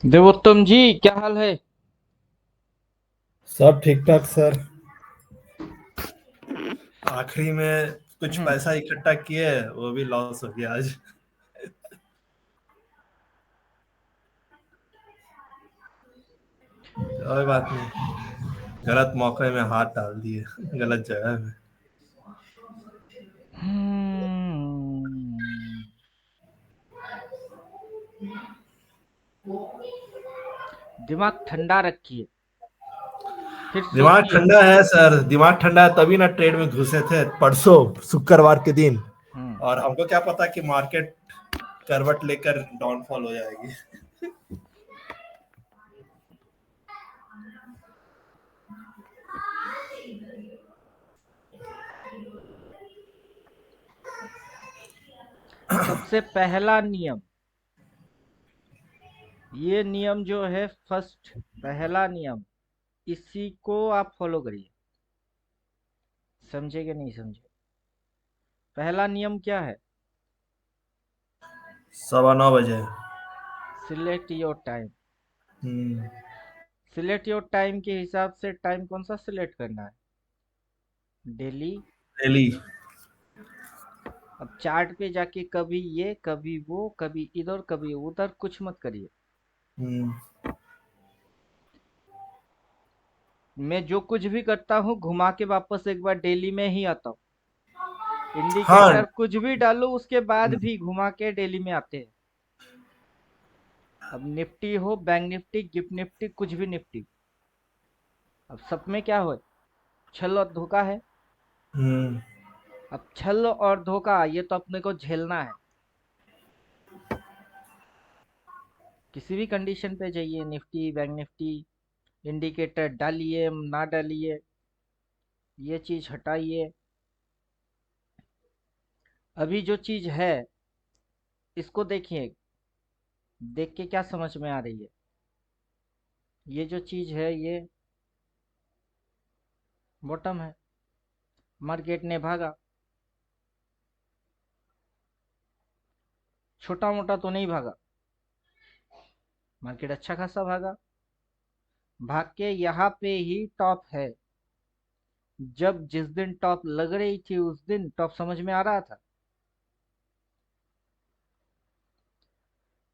देवोत्तम जी, क्या हाल है? सब ठीक ठाक सर। आखिरी में कुछ हम्म। पैसा इकट्ठा किए, वो भी लॉस हो गया आज। कोई बात नहीं, गलत मौके में हाथ डाल दिए, गलत जगह में। हम्म, दिमाग ठंडा रखिए, फिर दिमाग सोचिए। ठंडा है सर, दिमाग ठंडा है तभी ना ट्रेड में घुसे थे परसों शुक्रवार के दिन। हम्म। और हमको क्या पता कि मार्केट करवट लेकर डाउनफॉल हो जाएगी। सबसे पहला नियम, ये नियम जो है फर्स्ट, पहला नियम, इसी को आप फॉलो करिए। समझे कि नहीं समझे? पहला नियम क्या है? 9:15 बजे। Select your time. Hmm. Select your time के हिसाब से टाइम कौन सा सिलेक्ट करना है? डेली। डेली। अब चार्ट पे जाके कभी ये कभी वो कभी इधर कभी उधर कुछ मत करिए। हम्म। मैं जो कुछ भी करता हूँ घुमा के वापस एक बार डेली में ही आता हूँ। हाँ। इंडिकेटर कुछ भी डालो उसके बाद भी घुमा के डेली में आते हैं। अब निफ्टी हो, बैंक निफ्टी, गिफ्ट निफ्टी, कुछ भी निफ्टी, अब सब में क्या हो? छल और धोखा है। हम्म। अब छल और धोखा ये तो अपने को झेलना है। किसी भी कंडीशन पे जाइए, निफ्टी बैंक निफ्टी, इंडिकेटर डालिए ना डालिए, ये चीज हटाइए। अभी जो चीज है इसको देखिए, देख के क्या समझ में आ रही है? ये जो चीज है ये बॉटम है। मार्केट ने भागा, छोटा मोटा तो नहीं भागा, मार्केट अच्छा खासा भागा। भाग के यहाँ पे ही टॉप है। जब जिस दिन टॉप लग रही थी उस दिन टॉप समझ में आ रहा था।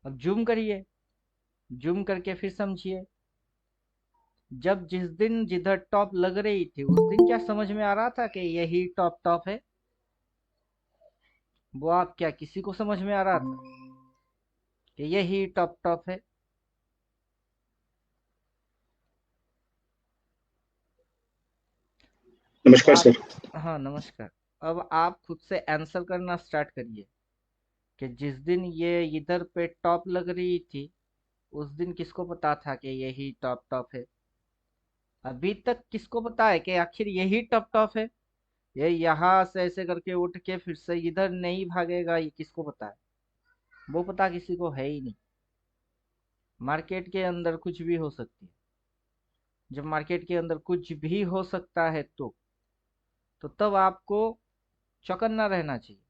अब जूम करिए, जूम करके फिर समझिए। जब जिस दिन जिधर टॉप लग रही थी उस दिन क्या समझ में आ रहा था कि यही टॉप टॉप है? वो आप क्या किसी को समझ में आ रहा था कि यही टॉप टॉप है? अब नमस्कार आप, सर। हाँ नमस्कार। अब आप खुद से आंसर करना स्टार्ट करिए कि जिस दिन ये इधर पे टॉप लग रही थी उस दिन किसको पता था कि यही टॉप टॉप है? अभी तक किसको पता है कि आखिर यही टॉप टॉप है? ये यहाँ से ऐसे करके उठ के फिर से इधर नहीं भागेगा, ये किसको पता है? वो पता किसी को है ही नहीं। मार्केट के अंदर कुछ भी हो सकती है। जब मार्केट के अंदर कुछ भी हो सकता है तो तब आपको चौकन्ना रहना चाहिए।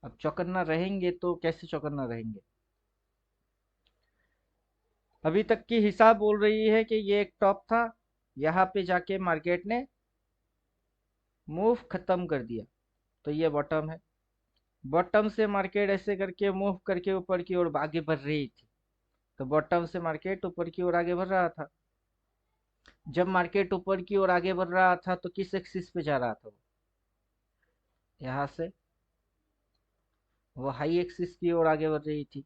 अब चौकन्ना रहेंगे तो कैसे चौकन्ना रहेंगे? अभी तक की हिसाब बोल रही है कि ये एक टॉप था, यहाँ पे जाके मार्केट ने मूव खत्म कर दिया, तो ये बॉटम है। बॉटम से मार्केट ऐसे करके मूव करके ऊपर की ओर आगे बढ़ रही थी, तो बॉटम से मार्केट ऊपर की ओर आगे बढ़ रहा था। जब मार्केट ऊपर की ओर आगे बढ़ रहा था तो किस एक्सिस पे जा रहा था वो? यहाँ से वो हाई एक्सिस की ओर आगे बढ़ रही थी।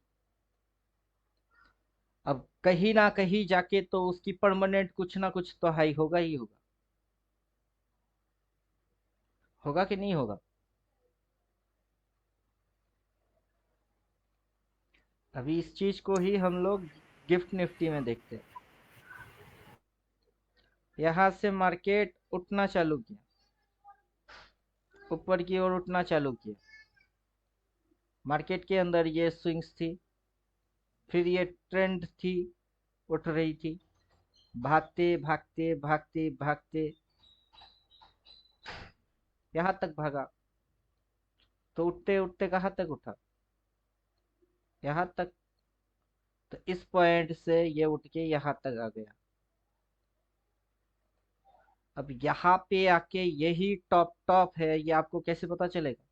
अब कहीं ना कहीं जाके तो उसकी परमानेंट कुछ ना कुछ तो हाई होगा ही होगा। होगा कि नहीं होगा? अभी इस चीज को ही हम लोग गिफ्ट निफ्टी में देखते हैं। यहाँ से मार्केट उठना चालू किया, ऊपर की ओर उठना चालू किया। मार्केट के अंदर ये स्विंग्स थी, फिर ये ट्रेंड थी, उठ रही थी, भागते भागते भागते भागते यहाँ तक भागा। तो उठते उठते कहाँ तक उठा? यहाँ तक। तो इस पॉइंट से ये उठ के यहाँ तक आ गया। अब यहाँ पे आके यही टॉप टॉप है, ये आपको कैसे पता चलेगा?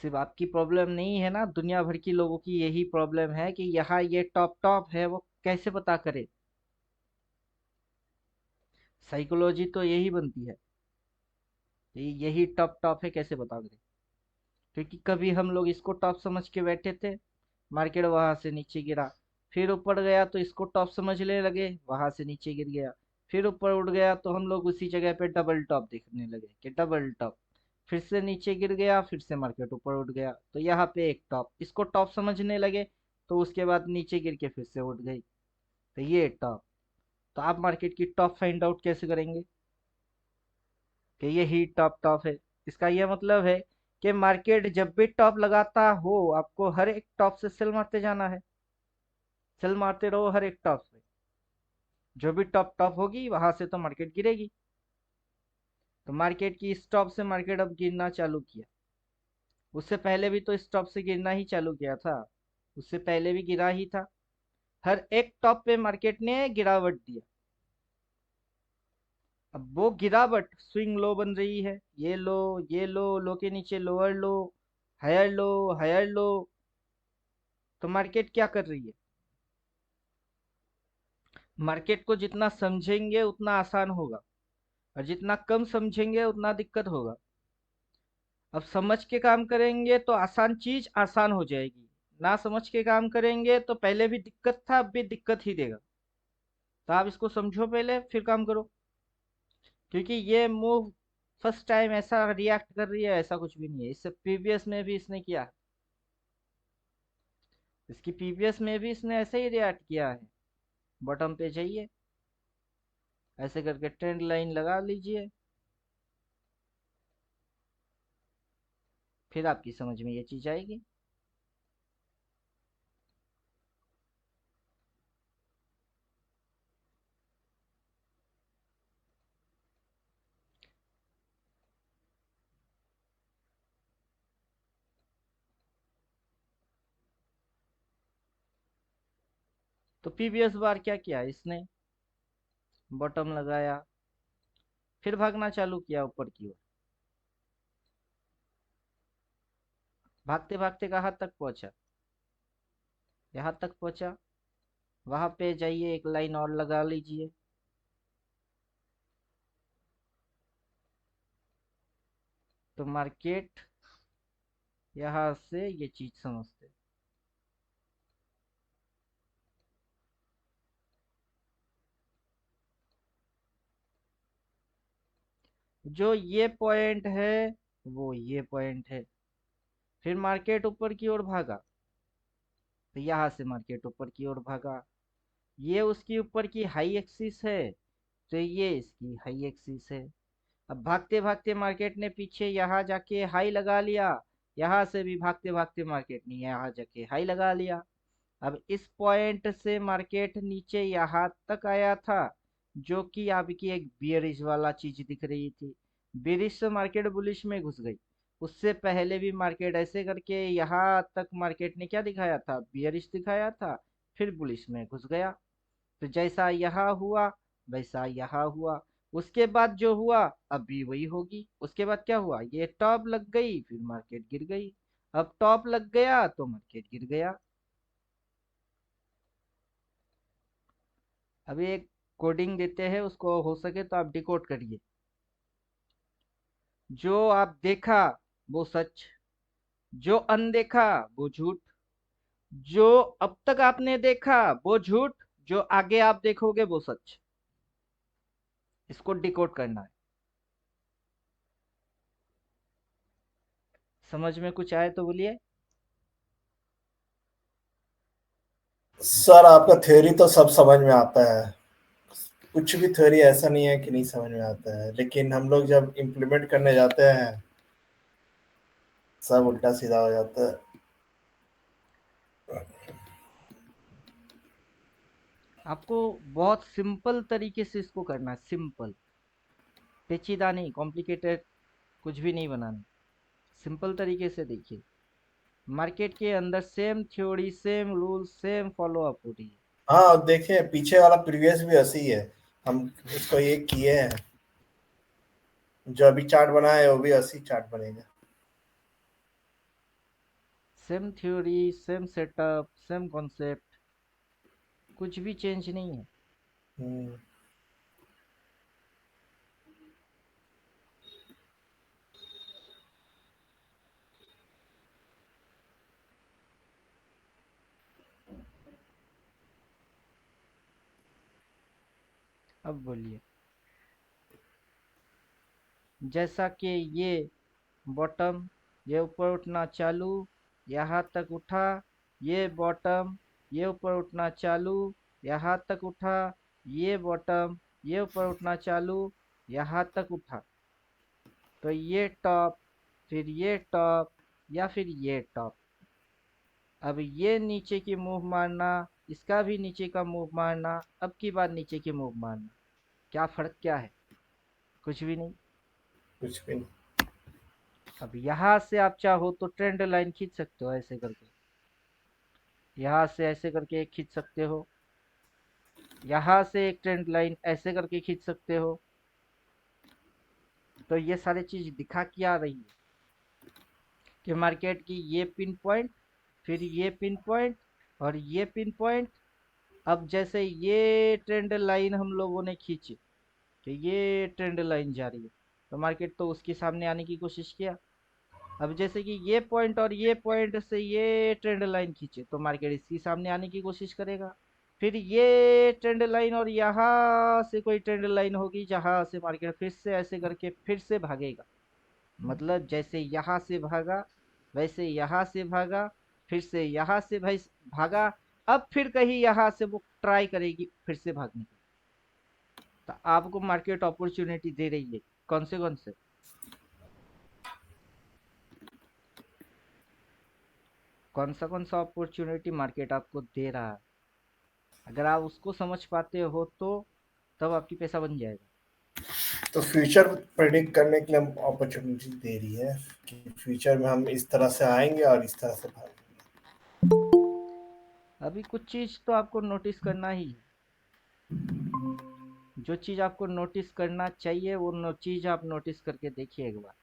सिर्फ आपकी प्रॉब्लम नहीं है ना, दुनिया भर की लोगों की यही प्रॉब्लम है कि यहाँ ये टॉप टॉप है, वो कैसे पता करे? साइकोलॉजी तो यही बनती है, यही टॉप टॉप है, कैसे पता करे? क्योंकि कभी हम लोग इसको टॉप समझ के बैठे थे, मार्केट वहां से नीचे गिरा, फिर ऊपर गया तो इसको टॉप समझने लगे, वहां से नीचे गिर गया, फिर ऊपर उठ गया तो हम लोग उसी जगह पे डबल टॉप देखने लगे कि डबल टॉप, फिर से नीचे गिर गया, फिर से मार्केट ऊपर उठ गया तो यहाँ पे एक टॉप, इसको टॉप समझने लगे, तो उसके बाद नीचे गिर के फिर से उठ गई, तो ये टॉप। तो आप मार्केट की टॉप फाइंड आउट कैसे करेंगे कि ये ही टॉप टॉप है? इसका यह मतलब है कि मार्केट जब भी टॉप लगाता हो, आपको हर एक टॉप से सेल मारते जाना है, सेल मारते रहो हर एक टॉप से, जो भी टॉप टॉप होगी वहां से तो मार्केट गिरेगी। तो मार्केट की इस टॉप से मार्केट अब गिरना चालू किया, उससे पहले भी तो इस टॉप से गिरना ही चालू किया था, उससे पहले भी गिरा ही था, हर एक टॉप पे मार्केट ने गिरावट दिया। अब वो गिरावट स्विंग लो बन रही है, ये लो, ये लो के नीचे lower low, higher low, higher low. तो मार्केट क्या कर रही है? मार्केट को जितना समझेंगे उतना आसान होगा, और जितना कम समझेंगे उतना दिक्कत होगा। अब समझ के काम करेंगे तो आसान चीज आसान हो जाएगी, ना समझ के काम करेंगे तो पहले भी दिक्कत था, अब भी दिक्कत ही देगा। तो आप इसको समझो पहले, फिर काम करो। क्योंकि ये मूव फर्स्ट टाइम ऐसा रिएक्ट कर रही है, ऐसा कुछ भी नहीं है, इससे प्रीवियस में भी इसने किया है, इसकी प्रीवियस में भी इसने ऐसे ही रिएक्ट किया है। बॉटम पे जाइए, ऐसे करके ट्रेंड लाइन लगा लीजिए, फिर आपकी समझ में ये चीज आएगी। तो प्रीवियस बार क्या किया इसने? बॉटम लगाया, फिर भागना चालू किया ऊपर की ओर, भागते भागते कहाँ तक पहुंचा? यहाँ तक पहुंचा। वहां पे जाइए, एक लाइन और लगा लीजिए, तो मार्केट यहाँ से ये चीज समझते। जो ये पॉइंट है वो ये पॉइंट है, फिर मार्केट ऊपर की ओर भागा, तो यहाँ से मार्केट ऊपर की ओर भागा, ये उसकी ऊपर की हाई एक्सिस है, तो ये इसकी हाई एक्सिस है। अब भागते भागते मार्केट ने पीछे यहाँ जाके हाई लगा लिया, यहाँ से भी भागते भागते मार्केट ने यहाँ जाके हाई लगा लिया। अब इस पॉइंट से मार्केट नीचे यहाँ तक आया था, जो कि आपकी एक बियरिश वाला चीज दिख रही थी, बियरिश से मार्केट बुलिश में घुस गई। उससे पहले भी मार्केट ऐसे करके यहाँ तक मार्केट ने क्या दिखाया था? बियरिश दिखाया था, फिर बुलिश में घुस गया। तो जैसा यहाँ हुआ वैसा यहाँ हुआ, उसके बाद जो हुआ अभी वही होगी। उसके बाद क्या हुआ? ये टॉप लग गई, फिर मार्केट गिर गई। अब टॉप लग गया तो मार्केट गिर गया। अभी एक कोडिंग देते हैं, उसको हो सके तो आप डिकोड करिए। जो आप देखा वो सच, जो अनदेखा वो झूठ, जो अब तक आपने देखा वो झूठ, जो आगे आप देखोगे वो सच। इसको डिकोड करना है। समझ में कुछ आए तो बोलिए। सर आपका थ्योरी तो सब समझ में आता है, कुछ भी थ्योरी ऐसा नहीं है कि नहीं समझ में आता है, लेकिन हम लोग जब इम्प्लीमेंट करने जाते हैं सब उल्टा सीधा हो जाता है। आपको बहुत सिंपल तरीके से इसको करना है, सिंपल, पेचीदा नहीं, कॉम्प्लिकेटेड कुछ भी नहीं बनाना, सिंपल तरीके से देखिए। मार्केट के अंदर same theory, same rule, same follow up हो रही है। हाँ देखे, पीछे वाला प्रीवियस भी ऐसे ही है। हम इसको ये किए हैं, जो अभी चार्ट बना है वो भी ऐसी चार्ट बनेगा। Same theory, same setup, same concept, कुछ भी चेंज नहीं है। हम्म। अब बोलिए। जैसा कि ये बॉटम, ये ऊपर उठना चालू, यहाँ तक उठा, ये बॉटम, ये ऊपर उठना चालू, यहाँ तक उठा, ये बॉटम, ये ऊपर उठना चालू, यहाँ तक उठा, तो ये टॉप, फिर ये टॉप, या फिर ये टॉप। अब ये नीचे की मूव मारना, इसका भी नीचे का मूव मारना, अब की बार नीचे की मूव मारना, क्या फर्क क्या है? कुछ भी नहीं। कुछ भी नहीं। अब यहाँ से आप चाहो तो ट्रेंड लाइन खींच सकते हो ऐसे करके, यहाँ से ऐसे करके एक खींच सकते हो, यहाँ से एक ट्रेंड लाइन ऐसे करके खींच सकते हो। तो ये सारी चीज दिखा क्या रही है कि मार्केट की ये पिन पॉइंट, फिर ये पिन पॉइंट, और ये पिन पॉइंट। अब जैसे ये ट्रेंड लाइन हम लोगों ने खींची, कि ये ट्रेंड लाइन जा रही है, तो मार्केट तो उसके सामने आने की कोशिश किया। अब जैसे कि ये पॉइंट और ये पॉइंट से ये ट्रेंड लाइन खींचे, तो मार्केट इसके सामने आने की कोशिश करेगा। फिर ये ट्रेंड लाइन और यहाँ से कोई ट्रेंड लाइन होगी, जहां से मार्केट फिर से ऐसे करके फिर से भागेगा। मतलब जैसे यहाँ से भागा, वैसे यहाँ से भागा, फिर से यहाँ से भाई भागा, अब फिर कहीं यहाँ से वो ट्राई करेगी फिर से भागने की। तो आपको मार्केट अपॉर्चुनिटी दे रही है, कौन से कौन सा अपॉर्चुनिटी मार्केट आपको दे रहा है। अगर आप उसको समझ पाते हो तो तब आपकी पैसा बन जाएगा। तो फ्यूचर प्रेडिक्ट करने के लिए हम अपॉर्चुनिटी दे रही है कि फ्यूचर में हम इस तरह से आएंगे और इस तरह से भागेंगे। अभी कुछ चीज तो आपको नोटिस करना ही है। जो चीज आपको नोटिस करना चाहिए वो चीज आप नोटिस करके देखिए एक बार।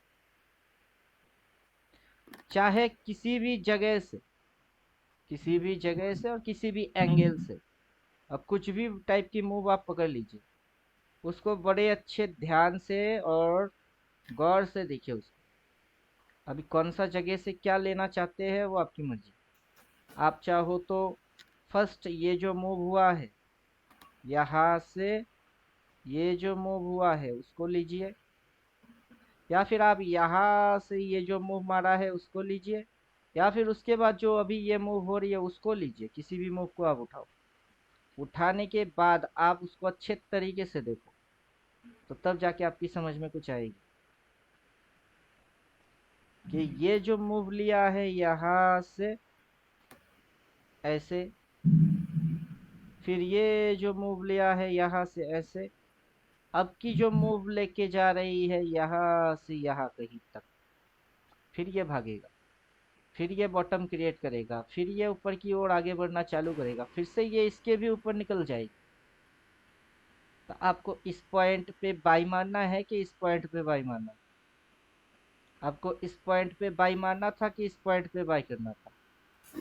चाहे किसी भी जगह से, किसी भी जगह से और किसी भी एंगल से, अब कुछ भी टाइप की मूव आप पकड़ लीजिए, उसको बड़े अच्छे ध्यान से और गौर से देखिए उसको। अभी कौन सा जगह से क्या लेना चाहते हैं वो आपकी मर्जी। आप चाहो तो फर्स्ट ये जो मूव हुआ है, यहाँ से ये जो मूव हुआ है उसको लीजिए, या फिर आप यहाँ से ये जो मूव मारा है उसको लीजिए, या फिर उसके बाद जो अभी ये मूव हो रही है उसको लीजिए। किसी भी मूव को आप उठाओ, उठाने के बाद आप उसको अच्छे तरीके से देखो, तो तब जाके आपकी समझ में कुछ आएगी कि ये जो मूव लिया है यहाँ से ऐसे, फिर ये जो मूव लिया है यहाँ से ऐसे, अब की जो मूव लेके जा रही है यहाँ से यहाँ कहीं तक, फिर ये भागेगा, फिर ये बॉटम क्रिएट करेगा, फिर ये ऊपर की ओर आगे बढ़ना चालू करेगा, फिर से ये इसके भी ऊपर निकल जाएगी। तो आपको इस पॉइंट पे बाई मारना है कि इस पॉइंट पे बाई मारना है? आपको इस पॉइंट पे बाई मारना था कि इस पॉइंट पे बाई करना था?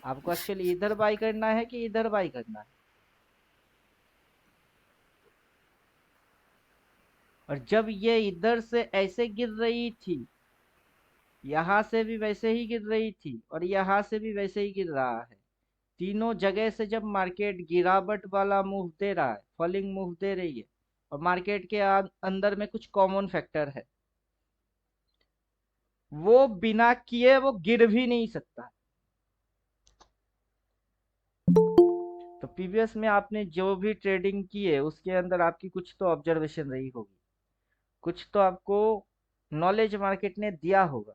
आपको एक्चुअली इधर बाई करना है कि इधर बाई करना है? और जब ये इधर से ऐसे गिर रही थी, यहाँ से भी वैसे ही गिर रही थी, और यहाँ से भी वैसे ही गिर रहा है, तीनों जगह से जब मार्केट गिरावट वाला मूव दे रहा है, फॉलिंग मूव दे रही है, और मार्केट के अंदर में कुछ कॉमन फैक्टर है, वो बिना किए वो गिर भी नहीं सकता। तो प्रीवियस में आपने जो भी ट्रेडिंग की है उसके अंदर आपकी कुछ तो ऑब्जर्वेशन रही होगी, कुछ तो आपको नॉलेज मार्केट ने दिया होगा,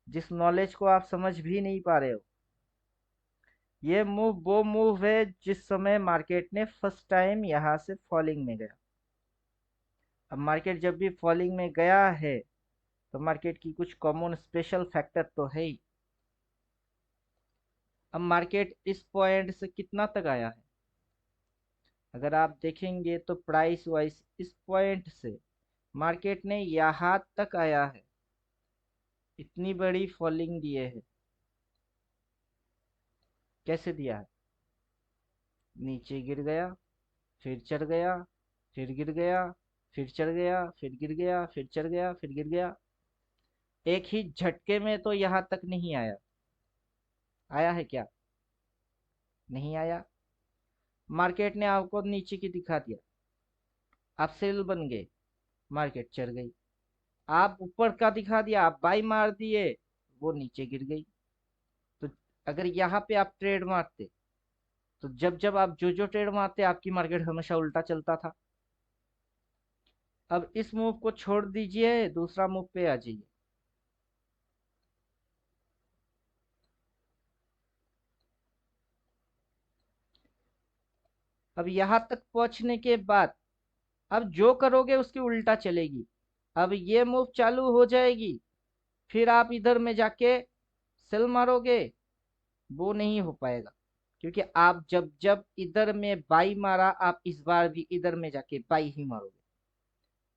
जिस नॉलेज को आप समझ भी नहीं पा रहे हो। ये मूव वो मूव है जिस समय मार्केट ने फर्स्ट टाइम यहाँ से फॉलिंग में गया। अब मार्केट जब भी फॉलिंग में गया है, तो मार्केट की कुछ कॉमन स्पेशल फैक्टर तो है ही। अब मार्केट इस पॉइंट से कितना तक आया है, अगर आप देखेंगे तो प्राइस वाइज इस पॉइंट से मार्केट ने यहाँ तक आया है, इतनी बड़ी फॉलिंग दिए है। कैसे दिया है, नीचे गिर गया, फिर चढ़ गया, फिर गिर गया, फिर चढ़ गया, फिर गिर गया, फिर चढ़ गया, फिर गिर गया। एक ही झटके में तो यहाँ तक नहीं आया। आया है क्या, नहीं आया। मार्केट ने आपको नीचे की दिखा दिया, आप सेल बन गए, मार्केट चढ़ गई। आप ऊपर का दिखा दिया, आप बाई मार दिए, वो नीचे गिर गई। तो अगर यहाँ पे आप ट्रेड मारते, तो जब जब आप जो जो ट्रेड मारते, आपकी मार्केट हमेशा उल्टा चलता था। अब इस मूव को छोड़ दीजिए, दूसरा मूव पे आ जाइए। अब यहाँ तक पहुंचने के बाद अब जो करोगे उसकी उल्टा चलेगी। अब ये मूव चालू हो जाएगी, फिर आप इधर में जाके सेल मारोगे, वो नहीं हो पाएगा। क्योंकि आप जब जब इधर में बाई मारा, आप इस बार भी इधर में जाके बाई ही मारोगे।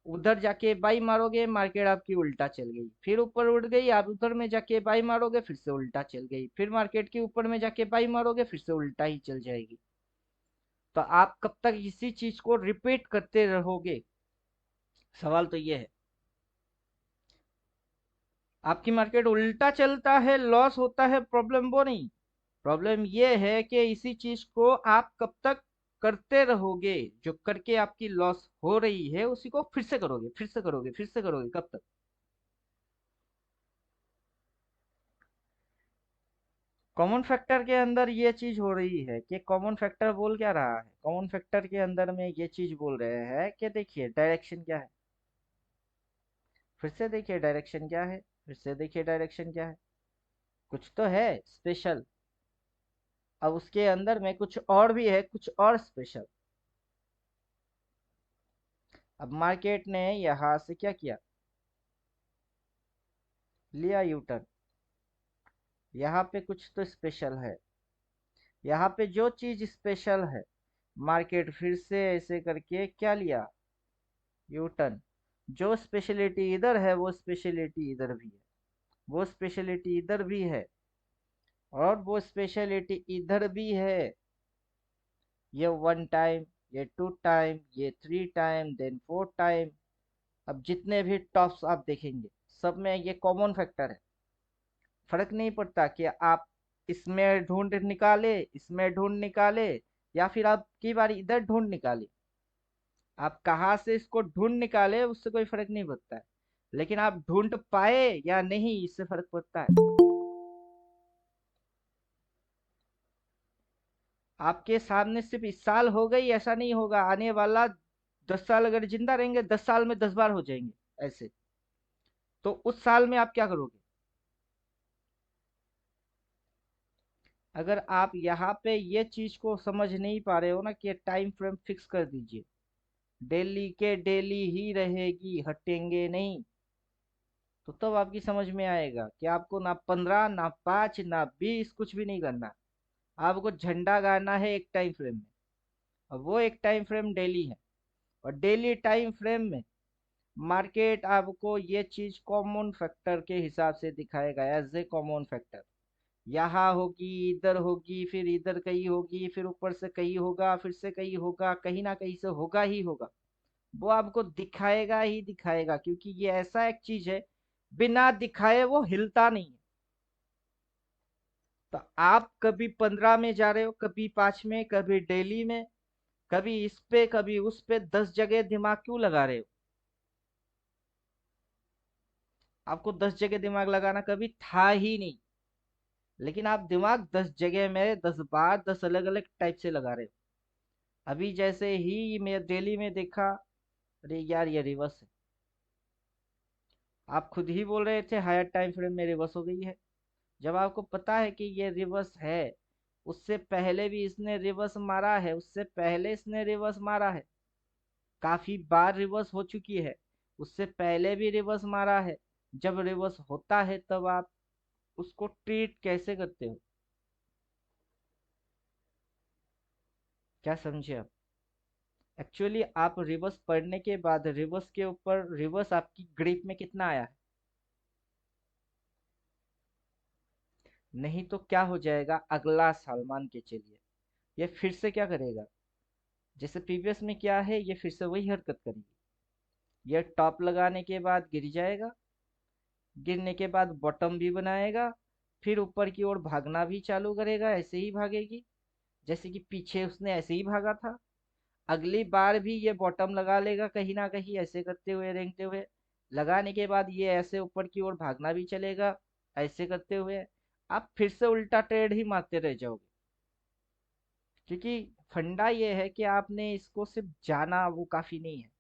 उधर जाके बाई मारोगे, मार्केट आपकी उल्टा चल गई, फिर ऊपर उड़ गई, आप उधर में जाके बाई मारोगे, फिर से उल्टा चल गई, फिर मार्केट के ऊपर में जाके बाई मारोगे, फिर से उल्टा ही चल जाएगी। तो आप कब तक इसी चीज को रिपीट करते रहोगे, सवाल तो ये है। आपकी मार्केट उल्टा चलता है, लॉस होता है, प्रॉब्लम वो नहीं। प्रॉब्लम ये है कि इसी चीज को आप कब तक करते रहोगे, जो करके आपकी लॉस हो रही है उसी को फिर से करोगे, फिर से करोगे, फिर से करोगे, कब तक। कॉमन फैक्टर के अंदर ये चीज हो रही है कि कॉमन फैक्टर बोल क्या रहा है, कॉमन फैक्टर के अंदर में ये चीज बोल रहे हैं कि देखिए डायरेक्शन क्या है। फिर से देखिए डायरेक्शन क्या है, फिर से देखिए डायरेक्शन क्या है। कुछ तो है स्पेशल। अब उसके अंदर में कुछ और भी है, कुछ और स्पेशल। अब मार्केट ने यहां से क्या किया, लिया यू टर्न। यहाँ पे कुछ तो स्पेशल है। यहाँ पे जो चीज स्पेशल है, मार्केट फिर से ऐसे करके क्या लिया, यू टर्न। जो स्पेशलिटी इधर है वो स्पेशलिटी इधर भी है, वो स्पेशलिटी इधर भी है, और वो स्पेशलिटी इधर भी है। ये वन टाइम, ये टू टाइम, ये three time, then four time. अब जितने भी टॉप्स आप देखेंगे, सब में ये कॉमन फैक्टर है। फर्क नहीं पड़ता कि आप इसमें ढूंढ निकाले, इसमें ढूंढ निकाले, या फिर आप कई बार इधर ढूंढ निकाले। आप कहाँ से इसको ढूंढ निकाले उससे कोई फर्क नहीं पड़ता है, लेकिन आप ढूंढ पाए या नहीं इससे फर्क पड़ता है। आपके सामने सिर्फ इस साल हो गई ऐसा नहीं होगा, आने वाला 10 साल अगर जिंदा रहेंगे, 10 साल में 10 बार हो जाएंगे ऐसे। तो उस साल में आप क्या करोगे। अगर आप यहाँ पे ये चीज को समझ नहीं पा रहे हो ना कि टाइम फ्रेम फिक्स कर दीजिए, डेली के डेली ही रहेगी, हटेंगे नहीं। तो तब आपकी समझ में आएगा कि आपको ना 15, ना 5, ना 20 कुछ भी नहीं करना। आपको झंडा गाड़ना है एक टाइम फ्रेम में, और वो एक टाइम फ्रेम डेली है। और डेली टाइम फ्रेम में मार्केट आपको ये चीज कॉमन फैक्टर के हिसाब से दिखाएगा, एज ए कॉमन फैक्टर। यहाँ होगी, इधर होगी, फिर इधर कहीं होगी, फिर ऊपर से कहीं होगा, फिर से कहीं होगा, कहीं ना कहीं से होगा ही होगा। वो आपको दिखाएगा ही दिखाएगा, क्योंकि ये ऐसा एक चीज है, बिना दिखाए वो हिलता नहीं है। तो आप कभी 15 में जा रहे हो, कभी 5 में, कभी डेली में, कभी इस पे कभी उस पे, 10 जगह दिमाग क्यों लगा रहे हो। आपको 10 जगह दिमाग लगाना कभी था ही नहीं, लेकिन आप दिमाग 10 जगह में 10 बार 10 अलग अलग टाइप से लगा रहे हो। अभी जैसे ही मैं डेली में देखा, अरे यार ये रिवर्स है। आप खुद ही बोल रहे थे हायर टाइम फ्रेम में रिवर्स हो गई है। जब आपको पता है कि ये रिवर्स है, उससे पहले भी इसने रिवर्स मारा है, उससे पहले इसने रिवर्स मारा है, काफी बार रिवर्स हो चुकी है, उससे पहले भी रिवर्स मारा है। जब रिवर्स होता है तब आप उसको ट्रीट कैसे करते हो। क्या समझे आप? एक्चुअली आप रिवर्स पढ़ने के बाद रिवर्स के ऊपर रिवर्स आपकी ग्रिप में कितना आया है? नहीं तो क्या हो जाएगा, अगला साल मान के चलिए ये फिर से क्या करेगा, जैसे प्रीवियस में क्या है, ये फिर से वही हरकत करेगी। ये टॉप लगाने के बाद गिर जाएगा, गिरने के बाद बॉटम भी बनाएगा, फिर ऊपर की ओर भागना भी चालू करेगा, ऐसे ही भागेगी जैसे कि पीछे उसने ऐसे ही भागा था। अगली बार भी ये बॉटम लगा लेगा कहीं ना कहीं, ऐसे करते हुए रेंगते हुए। लगाने के बाद ये ऐसे ऊपर की ओर भागना भी चलेगा, ऐसे करते हुए। आप फिर से उल्टा ट्रेड ही मारते रह जाओगे, क्योंकि फंडा ये है कि आपने इसको सिर्फ जाना वो काफी नहीं है,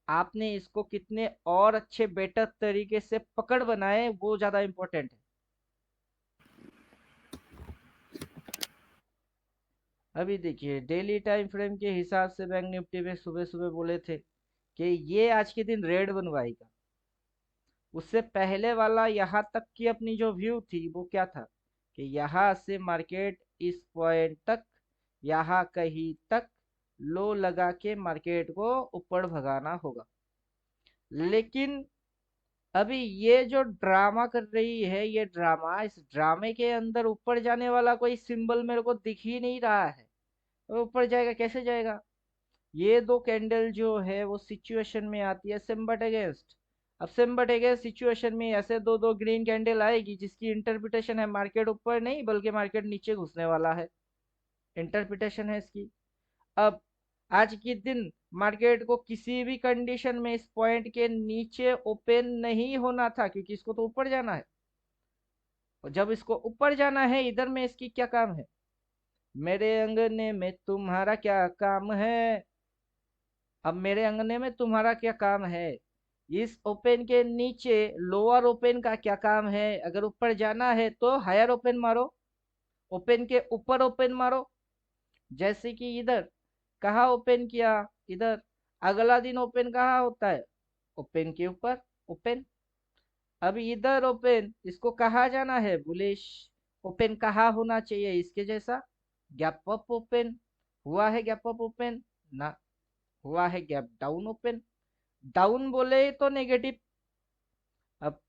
आपने इसको कितने और अच्छे बेटर तरीके से पकड़ बनाए वो ज्यादा इम्पोर्टेंट है। अभी देखिए डेली टाइम फ्रेम के हिसाब से बैंक निफ्टी में सुबह सुबह बोले थे कि ये आज के दिन रेड बनवाएगा। उससे पहले वाला यहाँ तक की अपनी जो व्यू थी वो क्या था, कि यहाँ से मार्केट इस पॉइंट तक, यहाँ कहीं तक लो लगा के मार्केट को ऊपर भगाना होगा। लेकिन अभी ये जो ड्रामा कर रही है, ये ड्रामा, इस ड्रामे के अंदर ऊपर जाने वाला कोई सिंबल मेरे को दिख ही नहीं रहा है। तो ऊपर जाएगा कैसे जाएगा? ये दो कैंडल जो है वो सिचुएशन में आती है सिम बट अगेंस्ट। अब सिम बट अगेंस्ट सिचुएशन में ऐसे दो दो ग्रीन कैंडल आएगी जिसकी इंटरप्रिटेशन है मार्केट ऊपर नहीं बल्कि मार्केट नीचे घुसने वाला है, इंटरप्रिटेशन है इसकी। अब आज के दिन मार्केट को किसी भी कंडीशन में इस पॉइंट के नीचे ओपन नहीं होना था, क्योंकि इसको तो ऊपर जाना है। और जब इसको ऊपर जाना है, इधर में इसकी क्या काम है, मेरे अंगने में तुम्हारा क्या काम है। अब मेरे अंगने में तुम्हारा क्या काम है, इस ओपन के नीचे लोअर ओपन का क्या काम है। अगर ऊपर जाना है तो हायर ओपन मारो, ओपन के ऊपर ओपन मारो। जैसे कि इधर कहाँ ओपन किया, इधर। अगला दिन ओपन कहाँ होता है, ओपन के ऊपर ओपन। अब इधर ओपन, इसको कहाँ जाना है, बुलिश। ओपन कहाँ होना चाहिए, इसके जैसा, गैप अप ओपन। हुआ है गैप अप ओपन ना, हुआ है गैप डाउन ओपन। डाउन बोले तो नेगेटिव, अब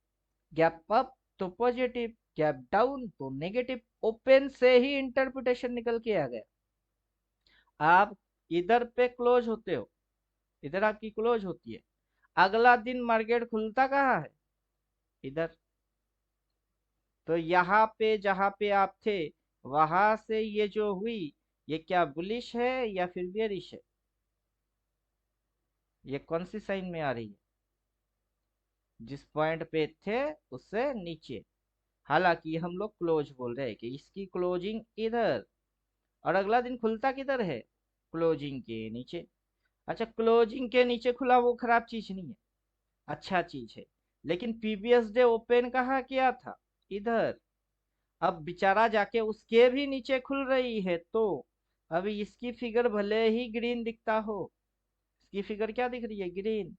गैप अप तो पॉजिटिव, गैप डाउन तो नेगेटिव। ओपन से ही इंटरप्रिटेशन निकल के आ गया। आप इधर पे क्लोज होते हो, इधर आपकी क्लोज होती है। अगला दिन मार्केट खुलता कहाँ है, इधर। तो यहाँ पे जहाँ पे आप थे वहां से ये जो हुई, ये क्या बुलिश है या फिर बेरिश है? ये कौन सी साइन में आ रही है, जिस पॉइंट पे थे उससे नीचे। हालांकि हम लोग क्लोज बोल रहे हैं कि इसकी क्लोजिंग इधर, और अगला दिन खुलता किधर है, क्लोजिंग के नीचे। अच्छा, क्लोजिंग के नीचे खुला वो खराब चीज नहीं है, अच्छा चीज है। लेकिन प्रीवियस डे ओपन कहाँ किया था, इधर। अब बेचारा जाके उसके भी नीचे खुल रही है, तो अभी इसकी फिगर भले ही ग्रीन दिखता हो, इसकी फिगर क्या दिख रही है, ग्रीन।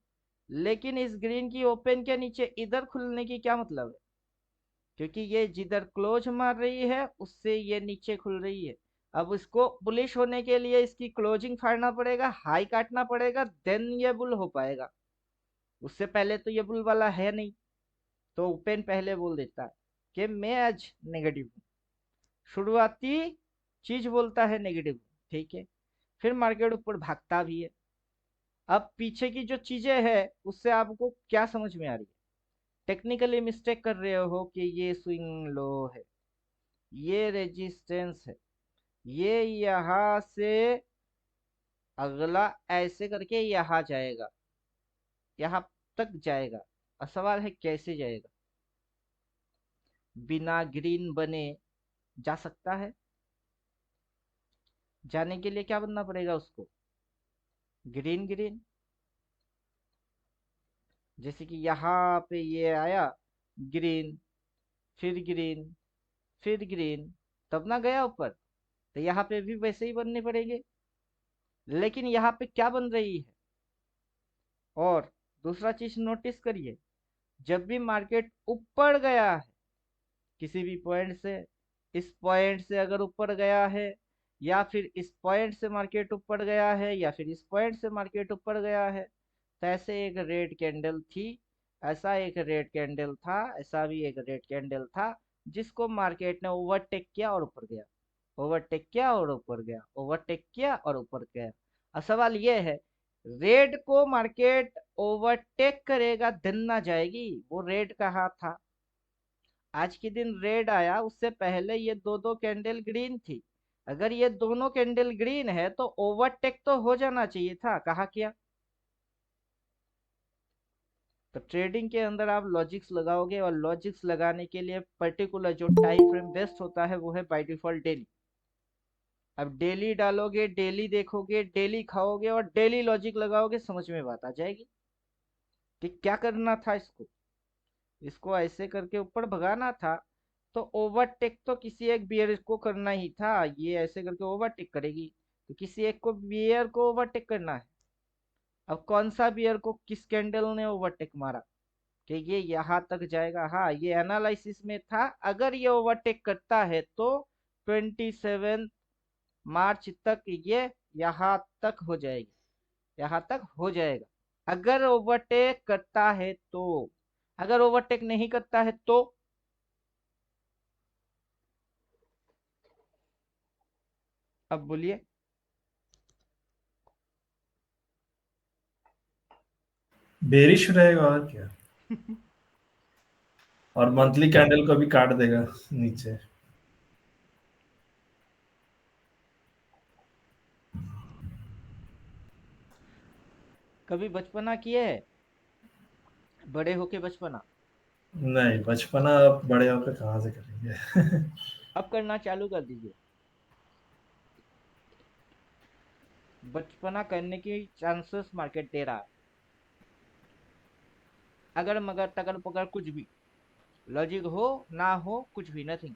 लेकिन इस ग्रीन की ओपन के नीचे इधर खुलने की क्या मतलब है, क्योंकि ये जिधर क्लोज मार रही है उससे ये नीचे खुल रही है। अब इसको बुलिश होने के लिए इसकी क्लोजिंग फाड़ना पड़ेगा, हाई काटना पड़ेगा, देन ये बुल हो पाएगा। उससे पहले तो ये बुल वाला है नहीं। तो ओपन पहले बोल देता है कि मैं आज नेगेटिव हूँ, शुरुआती चीज बोलता है नेगेटिव, ठीक है। फिर मार्केट ऊपर भागता भी है। अब पीछे की जो चीजें हैं उससे आपको क्या समझ में आ रही है, टेक्निकली मिस्टेक कर रहे हो कि ये स्विंग लो है, ये रेजिस्टेंस है, ये यहाँ से अगला ऐसे करके यहाँ जाएगा, यहाँ तक जाएगा। और सवाल है कैसे जाएगा, बिना ग्रीन बने जा सकता है? जाने के लिए क्या बनना पड़ेगा उसको, ग्रीन ग्रीन। जैसे कि यहाँ पे ये आया ग्रीन, फिर ग्रीन, फिर ग्रीन, तब ना गया ऊपर। तो यहाँ पे भी वैसे ही बनने पड़ेंगे। लेकिन यहाँ पे क्या बन रही है, और दूसरा चीज नोटिस करिए, जब भी मार्केट ऊपर गया है किसी भी पॉइंट से, इस पॉइंट से अगर ऊपर गया है, या फिर इस पॉइंट से मार्केट ऊपर गया है, या फिर इस पॉइंट से मार्केट ऊपर गया है। तो ऐसे एक रेड कैंडल थी, ऐसा एक रेड कैंडल था, ऐसा भी एक रेड कैंडल था, जिसको मार्केट ने ओवरटेक किया और ऊपर गया, ओवरटेक किया और ऊपर गया, ओवरटेक किया और ऊपर गया। अब सवाल ये है, रेड को मार्केट ओवरटेक करेगा दिन ना जाएगी, वो रेड कहाँ था? आज के दिन रेड आया, उससे पहले ये दो दो कैंडल ग्रीन थी। अगर ये दोनों कैंडल ग्रीन है तो ओवरटेक तो हो जाना चाहिए था, कहा किया? तो ट्रेडिंग के अंदर आप लॉजिक्स लगाओगे, और लॉजिक्स लगाने के लिए पर्टिकुलर जो टाइम फ्रेम बेस्ट होता है वो है बाय डिफॉल्ट डेली। अब डेली डालोगे, डेली देखोगे, डेली खाओगे और डेली लॉजिक लगाओगे, समझ में बात आ जाएगी कि क्या करना था इसको। इसको ऐसे करके ऊपर भगाना था, तो ओवरटेक तो किसी एक बियर को करना ही था, ये ऐसे करके ओवरटेक करेगी, तो किसी एक को बियर को ओवरटेक करना है। अब कौन सा बियर को किस कैंडल ने ओवरटेक मारा कि ये यहाँ तक जाएगा? हाँ, ये एनालिसिस में था, अगर ये ओवरटेक करता है तो 27 मार्च तक ये यहाँ तक हो जाएगी, यहाँ तक हो जाएगा, अगर ओवरटेक करता है तो। अगर ओवरटेक नहीं करता है तो अब बोलिए। बेरिश रहेगा और क्या। और मंथली कैंडल को भी काट देगा नीचे। कभी बचपना किए है, बड़े होके बचपना? नहीं, बचपना अब बड़े होकर कहाँ से करेंगे। अब करना चालू कर दीजिए। बचपना करने की चांसेस मार्केट दे रहा है, अगर मगर तगर पगर कुछ भी, लॉजिक हो ना हो, कुछ भी, नथिंग।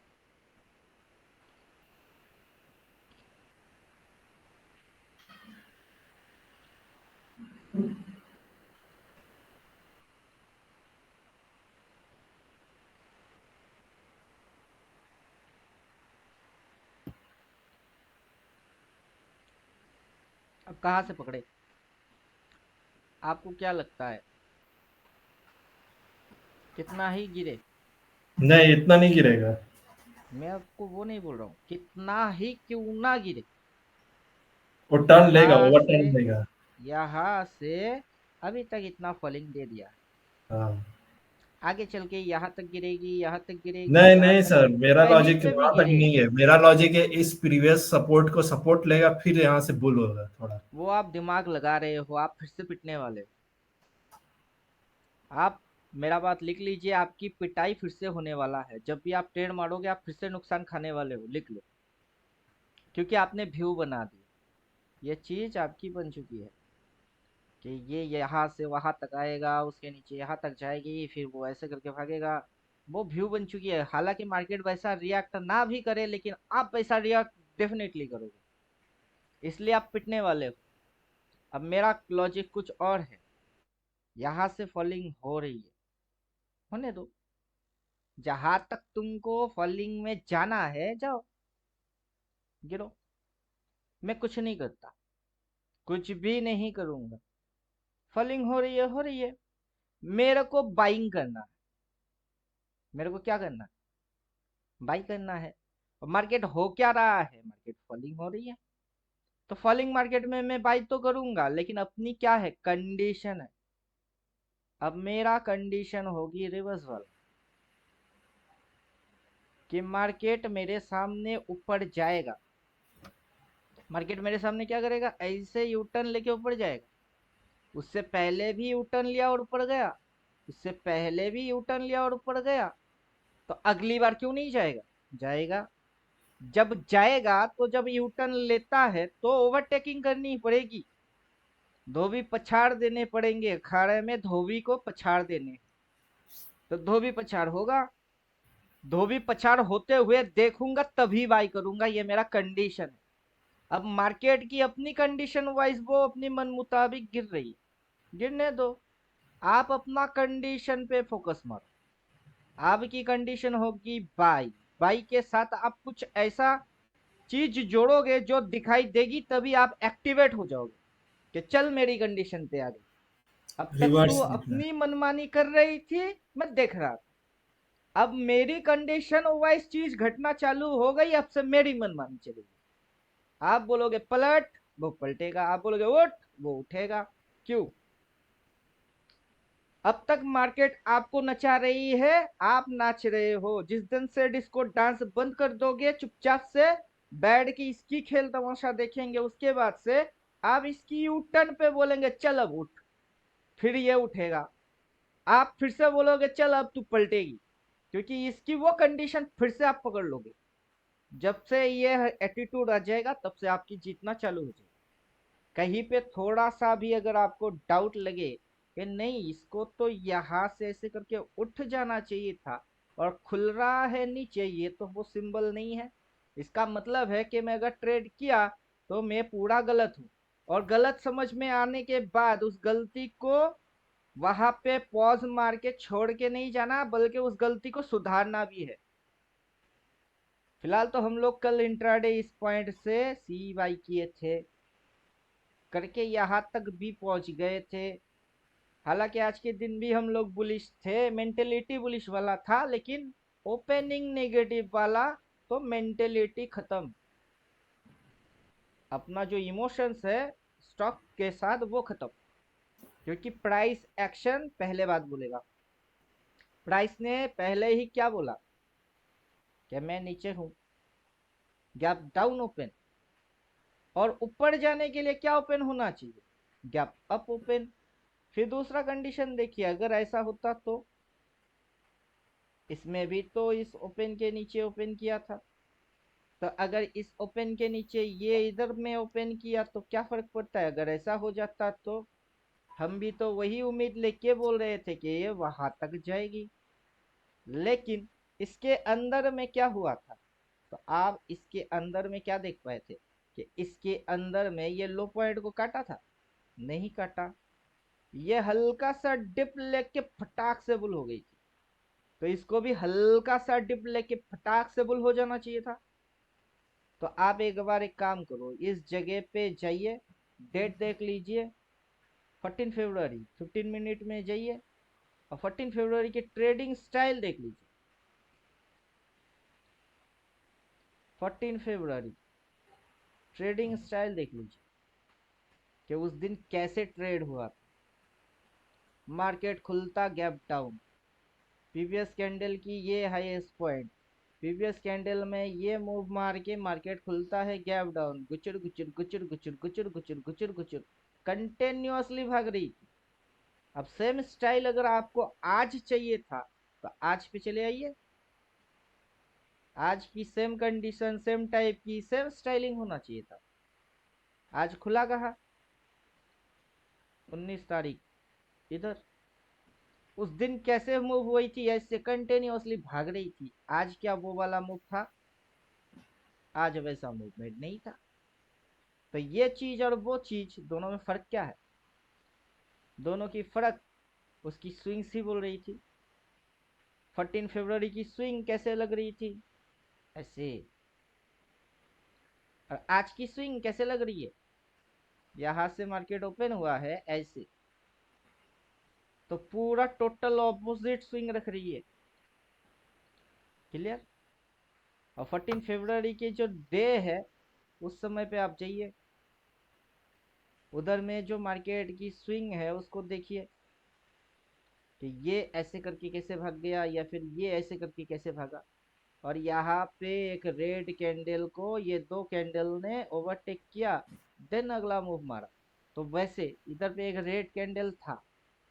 अब कहाँ से पकड़े? आपको क्या लगता है कितना ही गिरे? नहीं, इतना नहीं गिरेगा। मैं आपको वो नहीं बोल रहा हूँ, कितना ही क्यों ना गिरे, वो टर्न लेगा, यहाँ ओवर से, टर्न लेगा। यहाँ से अभी तक इतना फॉलिंग दे दिया, हाँ। आगे चल के यहाँ तक गिरेगी, यहाँ तक गिरेगी, नहीं यहाँ नहीं तक, सर, मेरा कहीं लॉजिक पे भी वहां तक गिरेगी। नहीं है। मेरा लॉजिक है इस प्रीवियस सपोर्ट को सपोर्ट लेगा, फिर यहाँ से बुल होगा थोड़ा। वो आप दिमाग लगा रहे हो, आप फिर से पिटने वाले हो। आप मेरा बात लिख लीजिए, आपकी पिटाई फिर से होने वाला है, जब भी आप ट्रेड मारोगे आप फिर से नुकसान खाने वाले हो, लिख लो। क्योंकि आपने व्यू बना दी, ये चीज आपकी बन चुकी है कि ये यहाँ से वहां तक आएगा, उसके नीचे यहाँ तक जाएगी, फिर वो ऐसे करके भागेगा। वो व्यू बन चुकी है, हालांकि मार्केट वैसा रिएक्ट ना भी करे, लेकिन आप वैसा रिएक्ट डेफिनेटली करोगे, इसलिए आप पिटने वाले हो। अब मेरा लॉजिक कुछ और है, यहाँ से फॉलिंग हो रही है, होने दो, जहां तक तुमको फॉलिंग में जाना है जाओ, गिरो। मैं कुछ नहीं करता, कुछ भी नहीं करूंगा। फॉलिंग हो रही है, हो रही है, मेरे को बाइंग करना है, मेरे को क्या करना है? बाई करना है। और मार्केट हो क्या रहा है? मार्केट फॉलिंग हो रही है, तो फॉलिंग मार्केट में मैं बाई तो करूंगा, लेकिन अपनी क्या है, कंडीशन है। अब मेरा कंडीशन होगी रिवर्स वाला, कि मार्केट मेरे सामने ऊपर जाएगा, मार्केट मेरे सामने क्या करेगा, ऐसे यू टर्न लेके ऊपर जाएगा। उससे पहले भी यू टर्न लिया और ऊपर गया, उससे पहले भी यू टर्न लिया और ऊपर गया, तो अगली बार क्यों नहीं जाएगा? जाएगा। जब जाएगा तो जब यू टर्न लेता है तो ओवरटेकिंग करनी पड़ेगी, धोबी पछाड़ देने पड़ेंगे, अखाड़े में धोबी को पछाड़ देने, तो धोबी पछाड़ होगा, धोबी पछाड़ होते हुए देखूंगा तभी बाई करूंगा, ये मेरा कंडीशन है। अब मार्केट की अपनी कंडीशन वाइज वो अपनी मन मुताबिक गिर रही है, गिरने दो। आप अपना कंडीशन पे फोकस मारो, आपकी कंडीशन होगी बाई, बाई के साथ आप कुछ ऐसा चीज जोड़ोगे जो दिखाई देगी तभी आप एक्टिवेट हो जाओगे कि चल मेरी कंडीशन पे आ गई। अब तक तू रिवर्स दिखना है। अपनी मनमानी कर रही थी, मैं देख रहा था। अब मेरी कंडीशन वाइज चीज घटना चालू हो गई, अब से मेरी मनमानी चलेगी। आप बोलोगे पलट, वो पलटेगा। आप बोलोगे उठ, वो उठेगा। क्यों? अब तक मार्केट आपको नचा रही है, आप नाच रहे हो। जिस दिन से डिस्को डांस बंद कर दोगे, चुपचाप से बैठ के इसकी खेल तमाशा देखेंगे, उसके बाद से आप इसकी यू टर्न पे बोलेंगे चल अब उठ, फिर ये उठेगा। आप फिर से बोलोगे चल अब तू पलटेगी, क्योंकि इसकी वो कंडीशन फिर से आप पकड़ लोगे। जब से ये एटीट्यूड आ जाएगा तब से आपकी जीतना चालू हो जाएगी। कहीं पे थोड़ा सा भी अगर आपको डाउट लगे कि नहीं इसको तो यहाँ से ऐसे करके उठ जाना चाहिए था और खुल रहा है नीचे, ये तो वो सिंबल नहीं है, इसका मतलब है कि मैं अगर ट्रेड किया तो मैं पूरा गलत हूँ। और गलत समझ में आने के बाद उस गलती को वहां पे पॉज मार के छोड़ के नहीं जाना, बल्कि उस गलती को सुधारना भी है। फिलहाल तो हम लोग कल इंट्राडे इस पॉइंट से सी बाई किए थे, करके यहाँ तक भी पहुंच गए थे। हालांकि आज के दिन भी हम लोग बुलिश थे, मेंटेलिटी बुलिश वाला था, लेकिन ओपनिंग नेगेटिव वाला, तो मेंटेलिटी खत्म। अपना जो इमोशंस है स्टॉक के साथ वो खत्म, क्योंकि प्राइस एक्शन पहले बात बोलेगा। प्राइस ने पहले ही क्या बोला कि मैं नीचे हूं, गैप डाउन ओपन। और ऊपर जाने के लिए क्या ओपन होना चाहिए? Gap up open. फिर दूसरा कंडीशन देखिए, अगर ऐसा होता तो इसमें भी तो इस ओपन के नीचे ओपन किया था। तो अगर इस ओपन के नीचे ये इधर में ओपन किया तो क्या फर्क पड़ता है? अगर ऐसा हो जाता तो हम भी तो वही उम्मीद लेके बोल रहे थे कि ये वहां तक जाएगी। लेकिन इसके अंदर में क्या हुआ था? तो आप इसके अंदर में क्या देख पाए थे कि इसके अंदर में ये लो पॉइंट को काटा था? नहीं काटा। ये हल्का सा डिप लेके फटाक से बुल हो गई थी। तो इसको भी हल्का सा डिप लेके फटाक से बुल हो जाना चाहिए था। तो आप एक बार एक काम करो, इस जगह पे जाइए, डेट देख लीजिए, 14 फरवरी, 15 मिनट में जाइए और 14 फरवरी की ट्रेडिंग स्टाइल देख लीजिए। 14 फरवरी ट्रेडिंग स्टाइल देख लीजिए कि उस दिन कैसे ट्रेड हुआ था। मार्केट खुलता गैप डाउन, प्रीवियस कैंडल की ये हाईएस्ट पॉइंट, प्रीवियस कैंडल में ये मूव मार के मार्केट खुलता है गैप डाउन, गुचर गुचर गुचर गुचर गुचर गुचर गुचर गुचर कंटिन्यूअसली भाग रही थी। अब सेम स्टाइल अगर आपको आज चाहिए था तो आज पे चले आइए। आज की सेम कंडीशन, सेम टाइप की सेम स्टाइलिंग होना चाहिए था। आज खुला कहा 19 तारीख, इधर। उस दिन कैसे मूव हुई थी? ऐसे कंटिन्यूअसली भाग रही थी। आज क्या वो वाला मूव था? आज वैसा मूवमेंट नहीं था। तो ये चीज और वो चीज दोनों में फर्क क्या है? दोनों की फर्क उसकी स्विंग्स ही बोल रही थी। 14 फरवरी की स्विंग कैसे लग रही थी? ऐसे। और आज की स्विंग कैसे लग रही है? यहां से मार्केट ओपन हुआ है ऐसे, तो पूरा टोटल ऑपोजिट स्विंग रख रही है। क्लियर? और 14 फरवरी की जो डे है उस समय पे आप जाइए, उधर में जो मार्केट की स्विंग है उसको देखिए कि ये ऐसे करके कैसे भाग गया या फिर ये ऐसे करके कैसे भागा। और यहाँ पे एक रेड कैंडल को ये दो कैंडल ने ओवरटेक किया, देन अगला मूव मारा। तो वैसे इधर पे एक रेड कैंडल था,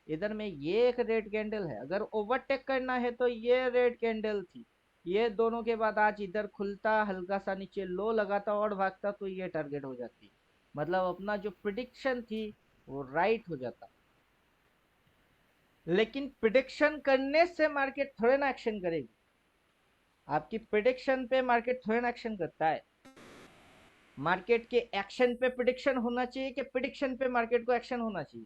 इधर में ये एक रेड कैंडल है। अगर ओवरटेक करना है तो ये रेड कैंडल थी, ये दोनों के बाद आज इधर खुलता, हल्का सा नीचे लो लगाता और भागता तो ये टारगेट हो जाती। मतलब अपना जो प्रिडिक्शन थी वो राइट हो जाता। लेकिन प्रिडिक्शन करने से मार्केट थोड़े ना एक्शन करेगी। आपकी प्रिडिक्शन पे मार्केट थोड़े ना एक्शन करता है। मार्केट के एक्शन पे प्रिडिक्शन होना चाहिए कि प्रिडिक्शन पे मार्केट को एक्शन होना चाहिए?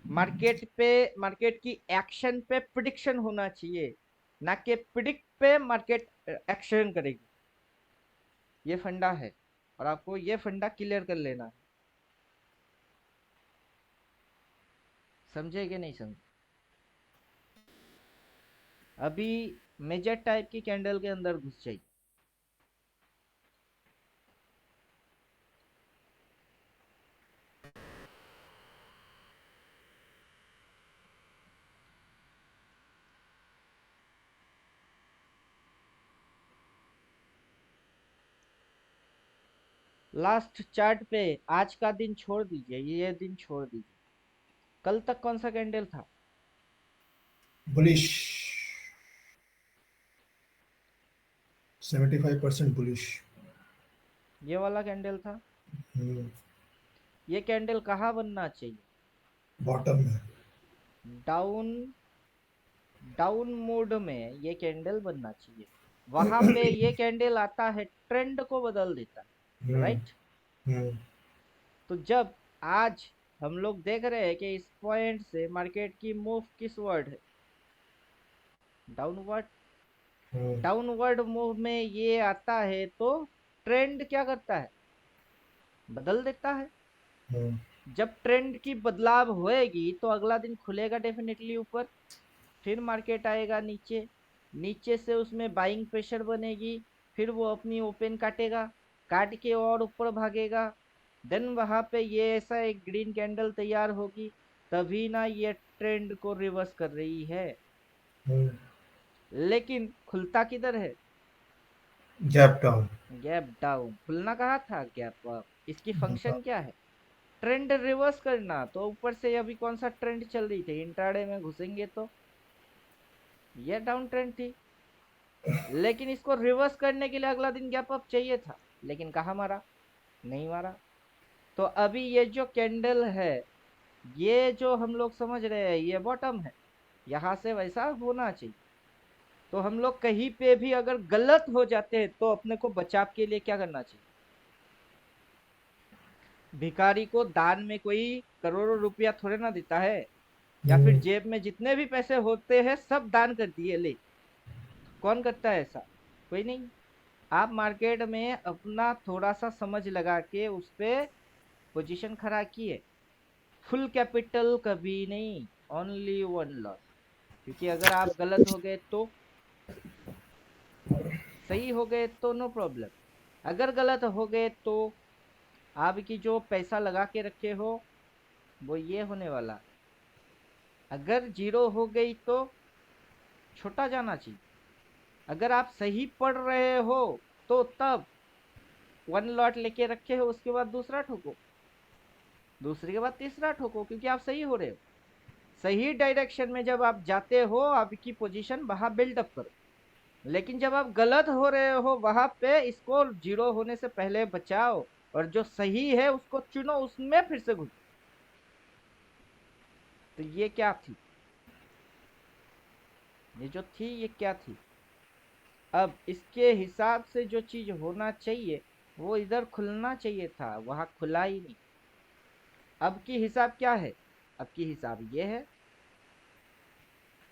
मार्केट पे, मार्केट की एक्शन पे प्रिडिक्शन होना चाहिए, ना कि प्रिडिक्ट पे मार्केट एक्शन करेगी। ये फंडा है और आपको ये फंडा क्लियर कर लेना है। समझे कि नहीं समझे? अभी मेजर टाइप की कैंडल के अंदर घुस जाइए। लास्ट चार्ट पे आज का दिन छोड़ दीजिए, ये दिन छोड़ दीजिए, कल तक कौन सा कैंडल था? Bullish, 75% bullish. ये वाला कैंडल था। हम्म, ये कैंडल कहाँ बनना चाहिए? बॉटम में। डाउन, डाउन मोड में ये कैंडल बनना चाहिए। वहां पे ये कैंडल आता है, ट्रेंड को बदल देता है, हम्म, राइट? हम्म, तो जब आज हम लोग देख रहे हैं कि इस पॉइंट से मार्केट की मूव किस वर्ड है? डाउनवर्ड। हम्म, डाउनवर्ड मूव में ये आता है तो ट्रेंड क्या करता है? बदल देता है। हम्म, जब ट्रेंड की बदलाव होएगी तो अगला दिन खुलेगा डेफिनेटली ऊपर, फिर मार्केट आएगा नीचे, नीचे से उसमें बाइंग प्रेशर बनेगी, फिर वो अपनी ओपन काटेगा, काट के और ऊपर भागेगा, देन वहां पे ये ऐसा एक ग्रीन कैंडल तैयार होगी, तभी ना ये ट्रेंड को रिवर्स कर रही है। हम्म। लेकिन खुलता किधर है? Gap down. Gap down. खुलना कहाँ था? Gap up. इसकी फंक्शन क्या है? ट्रेंड रिवर्स करना। तो ऊपर से अभी कौन सा ट्रेंड चल रही थी? इंट्राडे में घुसेंगे तो ये डाउन ट्रेंड थी, लेकिन इसको रिवर्स करने के लिए अगला दिन गैप अप चाहिए था, लेकिन कहाँ मारा? नहीं मारा। तो अभी ये जो कैंडल है, ये जो हम लोग समझ रहे हैं ये बॉटम है, यहाँ से वैसा होना चाहिए। तो हम लोग कहीं पे भी अगर गलत हो जाते हैं तो अपने को बचाव के लिए क्या करना चाहिए? भिखारी को दान में कोई करोड़ों रुपया थोड़े ना देता है, या फिर हम्म, जेब में जितने भी पैसे होते हैं सब दान कर दिए ले। कौन करता है ऐसा? कोई नहीं। आप मार्केट में अपना थोड़ा सा समझ लगा के उस पे पोजीशन खड़ा किए। फुल कैपिटल कभी नहीं, ओनली वन लॉस। क्योंकि अगर आप गलत हो गए तो, सही हो गए तो नो प्रॉब्लम। अगर गलत हो गए तो आपकी जो पैसा लगा के रखे हो वो ये होने वाला। अगर जीरो हो गई तो छोटा जाना चाहिए। अगर आप सही पढ़ रहे हो तो तब वन लॉट लेके रखे हो, उसके बाद दूसरा ठोको, दूसरे के बाद तीसरा ठोको, क्योंकि आप सही हो रहे हो। सही डायरेक्शन में जब आप जाते हो आपकी पोजीशन वहां बिल्डअप करो। लेकिन जब आप गलत हो रहे हो वहां पे इसको जीरो होने से पहले बचाओ, और जो सही है उसको चुनो, उसमें फिर से घुसो। तो ये क्या थी? ये जो थी ये क्या थी? अब इसके हिसाब से जो चीज होना चाहिए वो इधर खुलना चाहिए था, वहां खुला ही नहीं। अब की हिसाब क्या है? अब की हिसाब ये है।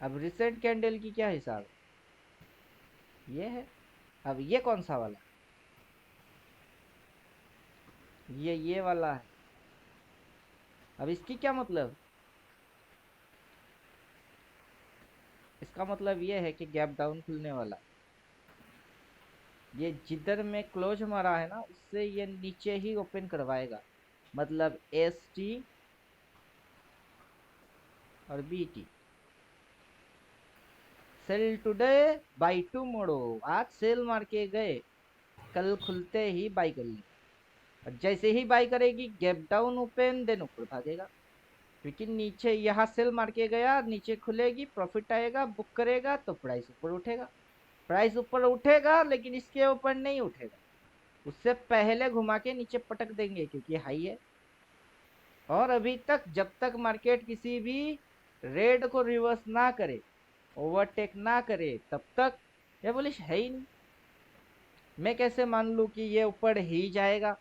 अब रिसेंट कैंडल की क्या हिसाब है? ये है। अब ये कौन सा वाला? ये वाला है। अब इसकी क्या मतलब? इसका मतलब ये है कि गैप डाउन खुलने वाला है। ये जिधर में क्लोज मारा है ना उससे ये नीचे ही ओपन करवाएगा। मतलब एस टी और B T. Sell today buy tomorrow. आज सेल मार के गए, कल खुलते ही बाई कर लेंगे। और जैसे ही बाई करेगी गैप डाउन ओपन, देन ऊपर भागेगा। क्योंकि नीचे यहाँ सेल मार के गया, नीचे खुलेगी, प्रॉफिट आएगा, बुक करेगा तो प्राइस ऊपर उठेगा। प्राइस ऊपर उठेगा लेकिन इसके ऊपर नहीं उठेगा, उससे पहले घुमा के नीचे पटक देंगे क्योंकि हाई है। और अभी तक जब तक मार्केट किसी भी रेड को रिवर्स ना करे, ओवरटेक ना करे, तब तक ये बुलिश है ही नहीं। मैं कैसे मान लूं कि ये ऊपर ही जाएगा?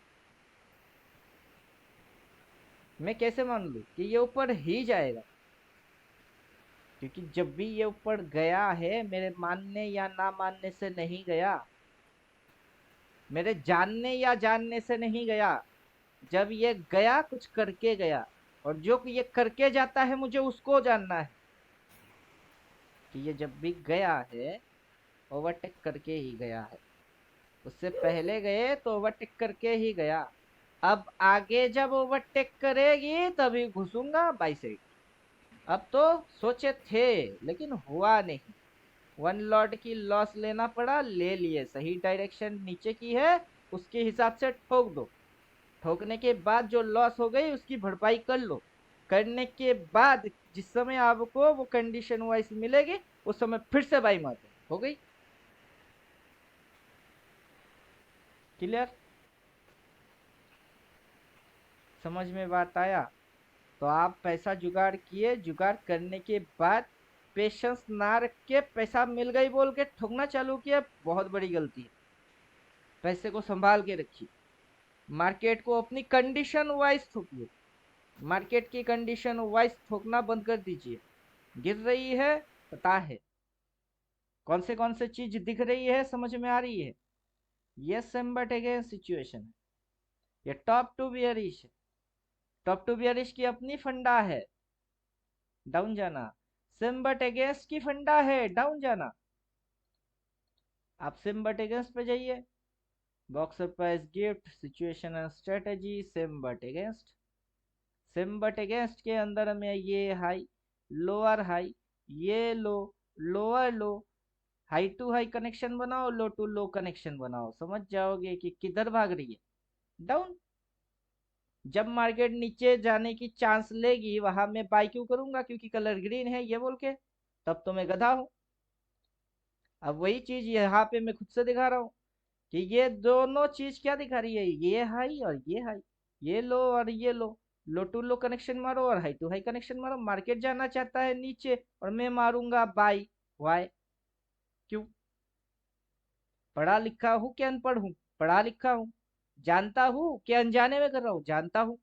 मैं कैसे मान लूं कि ये ऊपर ही जाएगा? क्योंकि जब भी ये ऊपर गया है मेरे मानने या ना मानने से नहीं गया, मेरे जानने या जानने से नहीं गया। जब ये गया कुछ करके गया, और जो ये करके जाता है मुझे उसको जानना है कि ये जब भी गया है ओवरटेक करके ही गया है। उससे पहले गए तो ओवरटेक करके ही गया। अब आगे जब ओवरटेक करेगी तभी घुसूंगा बाई साइड। अब तो सोचे थे लेकिन हुआ नहीं। वन लॉट की लॉस लेना पड़ा, ले लिए। सही डायरेक्शन नीचे की है, उसके हिसाब से ठोक दो। ठोकने के बाद जो लॉस हो गई उसकी भरपाई कर लो। करने के बाद जिस समय आपको वो कंडीशन वाइज मिलेगी उस समय फिर से बाई मार दो, हो गई। क्लियर? समझ में बात आया? तो आप पैसा जुगाड़ किए, जुगाड़ करने के बाद पेशेंस ना रख के पैसा मिल गई बोल के ठोकना चालू किया, बहुत बड़ी गलती है। पैसे को संभाल के रखिए। मार्केट को अपनी कंडीशन वाइज ठोकिए। मार्केट की कंडीशन वाइज ठोकना बंद कर दीजिए। गिर रही है, पता है कौन से चीज दिख रही है, समझ में आ रही है। ये सिम्बट अगेंस्ट सिचुएशन है। ये टॉप टू बियरिश है। टॉप टू बियरिश की अपनी फंडा है, डाउन जाना। सिम्बट अगेंस्ट की फंडा है, डाउन जाना। आप सिम्बट अगेंस्ट पे जाइए। Boxer price gift situation and strategy सिम्बट अगेंस्ट। सिम्बट अगेंस्ट के अंदर में ये हाई, लोअर हाई, ये low, lower low, high to high connection बनाओ, लो टू लो कनेक्शन बनाओ। समझ जाओगे कि किधर भाग रही है, डाउन। जब मार्केट नीचे जाने की चांस लेगी वहां मैं बाई क्यों करूंगा, क्योंकि कलर ग्रीन है ये बोल के। तब तो मैं गधा हूं। अब वही चीज यहाँ पे मैं खुद से दिखा रहा हूँ कि ये दोनों चीज क्या दिखा रही है, ये हाई और ये हाई, ये लो और ये लो। लो टू लो कनेक्शन मारो और हाई टू हाई कनेक्शन मारो। मार्केट जाना चाहता है नीचे और मैं मारूंगा बाई। वाई? क्यों? पढ़ा लिखा हूँ कि अनपढ़ हूँ? पढ़ा लिखा हूँ। जानता हूँ कि अनजाने में कर रहा हूँ? जानता हूँ।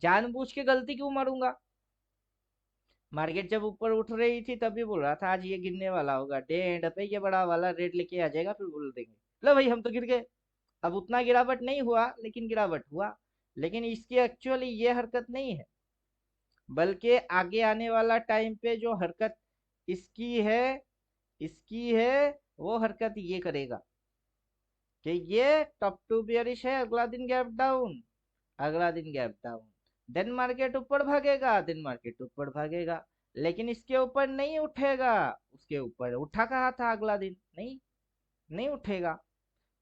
जानबूझ के गलती क्यों मारूंगा? मार्केट जब ऊपर उठ रही थी तभी बोल रहा था आज ये गिरने वाला होगा, डेढ़ पे ये बड़ा वाला रेट लेके आ जाएगा, फिर बोल देंगे लो भाई हम तो गिर गए। अब उतना गिरावट नहीं हुआ लेकिन गिरावट हुआ। लेकिन इसकी एक्चुअली ये हरकत नहीं है, बल्कि आगे आने वाला टाइम पे जो हरकत इसकी है, इसकी है, वो हरकत ये करेगा कि ये टॉप टू बियरिश है, अगला दिन गैप डाउन, अगला दिन गैप डाउन। देन मार्केट ऊपर भागेगा, देन मार्केट ऊपर भागेगा, लेकिन इसके ऊपर नहीं उठेगा। उसके ऊपर उठा कहा था अगला दिन? नहीं, नहीं उठेगा।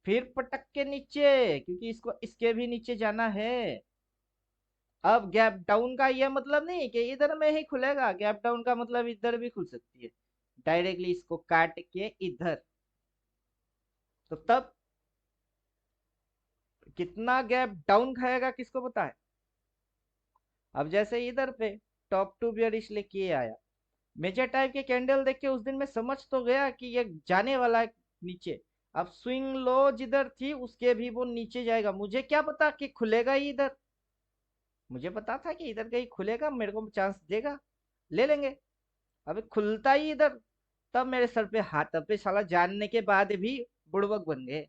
फिर पटक के नीचे, क्योंकि इसको इसके भी नीचे जाना है। अब गैप डाउन का यह मतलब नहीं कि इधर में ही खुलेगा। गैप डाउन का मतलब इधर भी खुल सकती है, डायरेक्टली इसको काट के इधर। तो तब कितना गैप डाउन खाएगा किसको पता है। अब जैसे इधर पे टॉप टू बियरिश लेके आया, मेजर टाइप के कैंडल देख के उस दिन मैं समझ तो गया कि ये जाने वाला है नीचे। अब स्विंग लो जिधर थी उसके भी वो नीचे जाएगा, मुझे क्या पता कि खुलेगा ही इधर। मुझे पता था कि इधर कहीं खुलेगा, मेरे को चांस देगा, ले लेंगे। अबे खुलता ही इधर, तब मेरे सर पे हाथ। तब पे साला जानने के बाद भी बुड़बक बन गए।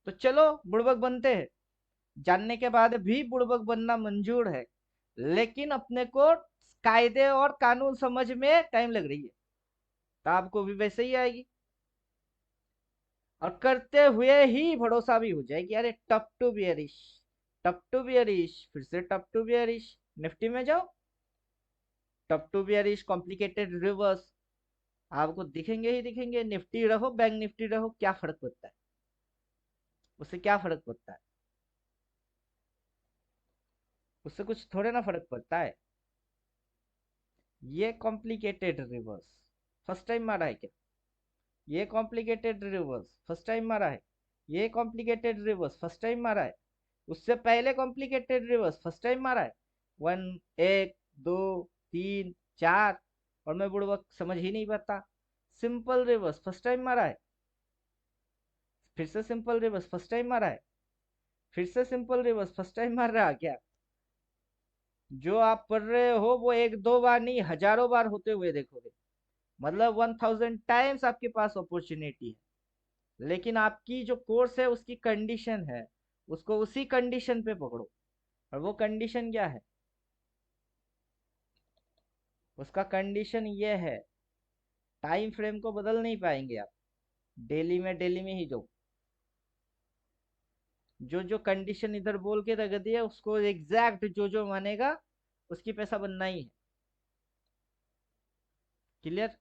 तो चलो बुड़बक बनते हैं, जानने के बाद भी बुड़बक बनना मंजूर है। लेकिन अपने को कायदे और कानून समझ में टाइम लग रही है, तो आपको भी वैसे ही आएगी। और करते हुए ही भरोसा भी हो जाएगी, अरे top to bearish, top to bearish, फिर से टप टू बियरिश। निफ्टी में जाओ, top to bearish, complicated reverse आपको दिखेंगे ही दिखेंगे। निफ्टी रहो, बैंक निफ्टी रहो, क्या फर्क पड़ता है? उससे क्या फर्क पड़ता है? उससे कुछ थोड़े ना फर्क पड़ता है। ये कॉम्प्लिकेटेड रिवर्स फर्स्ट टाइम मारा है क्या? ये कॉम्प्लिकेटेड रिवर्स फर्स्ट टाइम मारा है? ये कॉम्प्लिकेटेड रिवर्स फर्स्ट टाइम मारा है? उससे पहले कॉम्प्लिकेटेड रिवर्स फर्स्ट टाइम मारा है? वन, एक, दो, तीन, चार, और मैं बुड़बक समझ ही नहीं पाता। सिंपल रिवर्स फर्स्ट टाइम मारा है, फिर से सिंपल रिवर्स फर्स्ट टाइम मारा है, फिर से सिंपल रिवर्स फर्स्ट टाइम मार रहा है क्या? जो आप पढ़ रहे हो वो एक दो बार नहीं हजारों बार होते हुए देखोगे। मतलब 1000 टाइम्स आपके पास अपॉर्चुनिटी है, लेकिन आपकी जो कोर्स है उसकी कंडीशन है, उसको उसी कंडीशन पे पकड़ो। और वो कंडीशन क्या है? उसका कंडीशन ये है, टाइम फ्रेम को बदल नहीं पाएंगे आप। डेली में ही जो जो कंडीशन इधर बोल के रख दिया, उसको एग्जैक्ट जो जो मानेगा उसकी पैसा बनना ही है। क्लियर?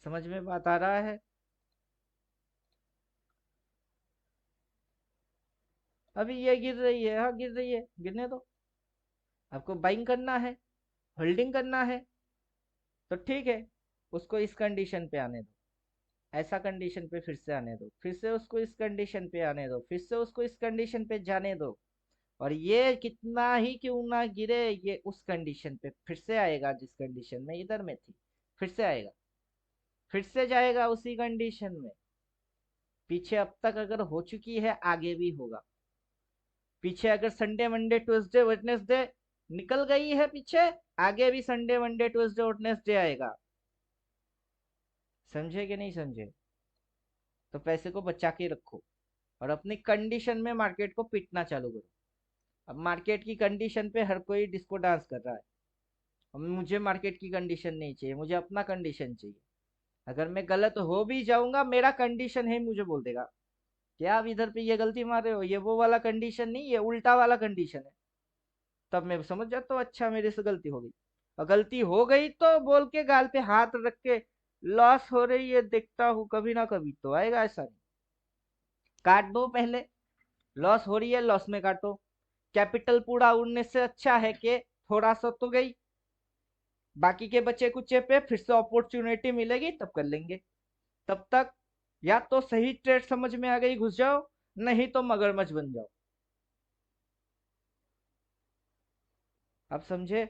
समझ में बात आ रहा है? अभी ये गिर रही है, हाँ गिर रही है, गिरने दो। आपको बाइंग करना है, होल्डिंग करना है, तो ठीक है, उसको इस कंडीशन पे आने दो, ऐसा कंडीशन पे फिर से आने दो, फिर से उसको इस कंडीशन पे आने दो, फिर से उसको इस कंडीशन पे जाने दो। और ये कितना ही क्यों ना गिरे, ये उस कंडीशन पे फिर से आएगा जिस कंडीशन में इधर में थी, फिर से आएगा, फिर से जाएगा उसी कंडीशन में। पीछे अब तक अगर हो चुकी है, आगे भी होगा। पीछे अगर संडे मंडे ट्यूसडे वेडनेसडे निकल गई है पीछे, आगे भी संडे मंडे ट्यूसडे वेडनेसडे आएगा। समझे कि नहीं समझे? तो पैसे को बचा के रखो और अपनी कंडीशन में मार्केट को पीटना चालू करो। अब मार्केट की कंडीशन पे हर कोई डिस्को डांस कर रहा है। अब मुझे मार्केट की कंडीशन नहीं चाहिए, मुझे अपना कंडीशन चाहिए। अगर मैं गलत हो भी जाऊंगा, मेरा कंडीशन है मुझे बोल देगा क्या आप इधर पे ये गलती मार रहे हो, ये वो वाला कंडीशन नहीं, ये उल्टा वाला कंडीशन है। तब मैं समझ जाता हूँ, अच्छा मेरे से गलती हो गई। और गलती हो गई तो बोल के गाल पे हाथ रख के, लॉस हो रही है देखता हूँ, कभी ना कभी तो आएगा, ऐसा नहीं। काट दो पहले, लॉस हो रही है लॉस में काटो। कैपिटल पूरा उड़ने से अच्छा है कि थोड़ा सा तो गई, बाकी के बचे कुचे पे फिर से अपॉर्चुनिटी मिलेगी तब कर लेंगे। तब तक या तो सही ट्रेड समझ में आ गई घुस जाओ, नहीं तो मगरमच्छ बन जाओ। आप समझे?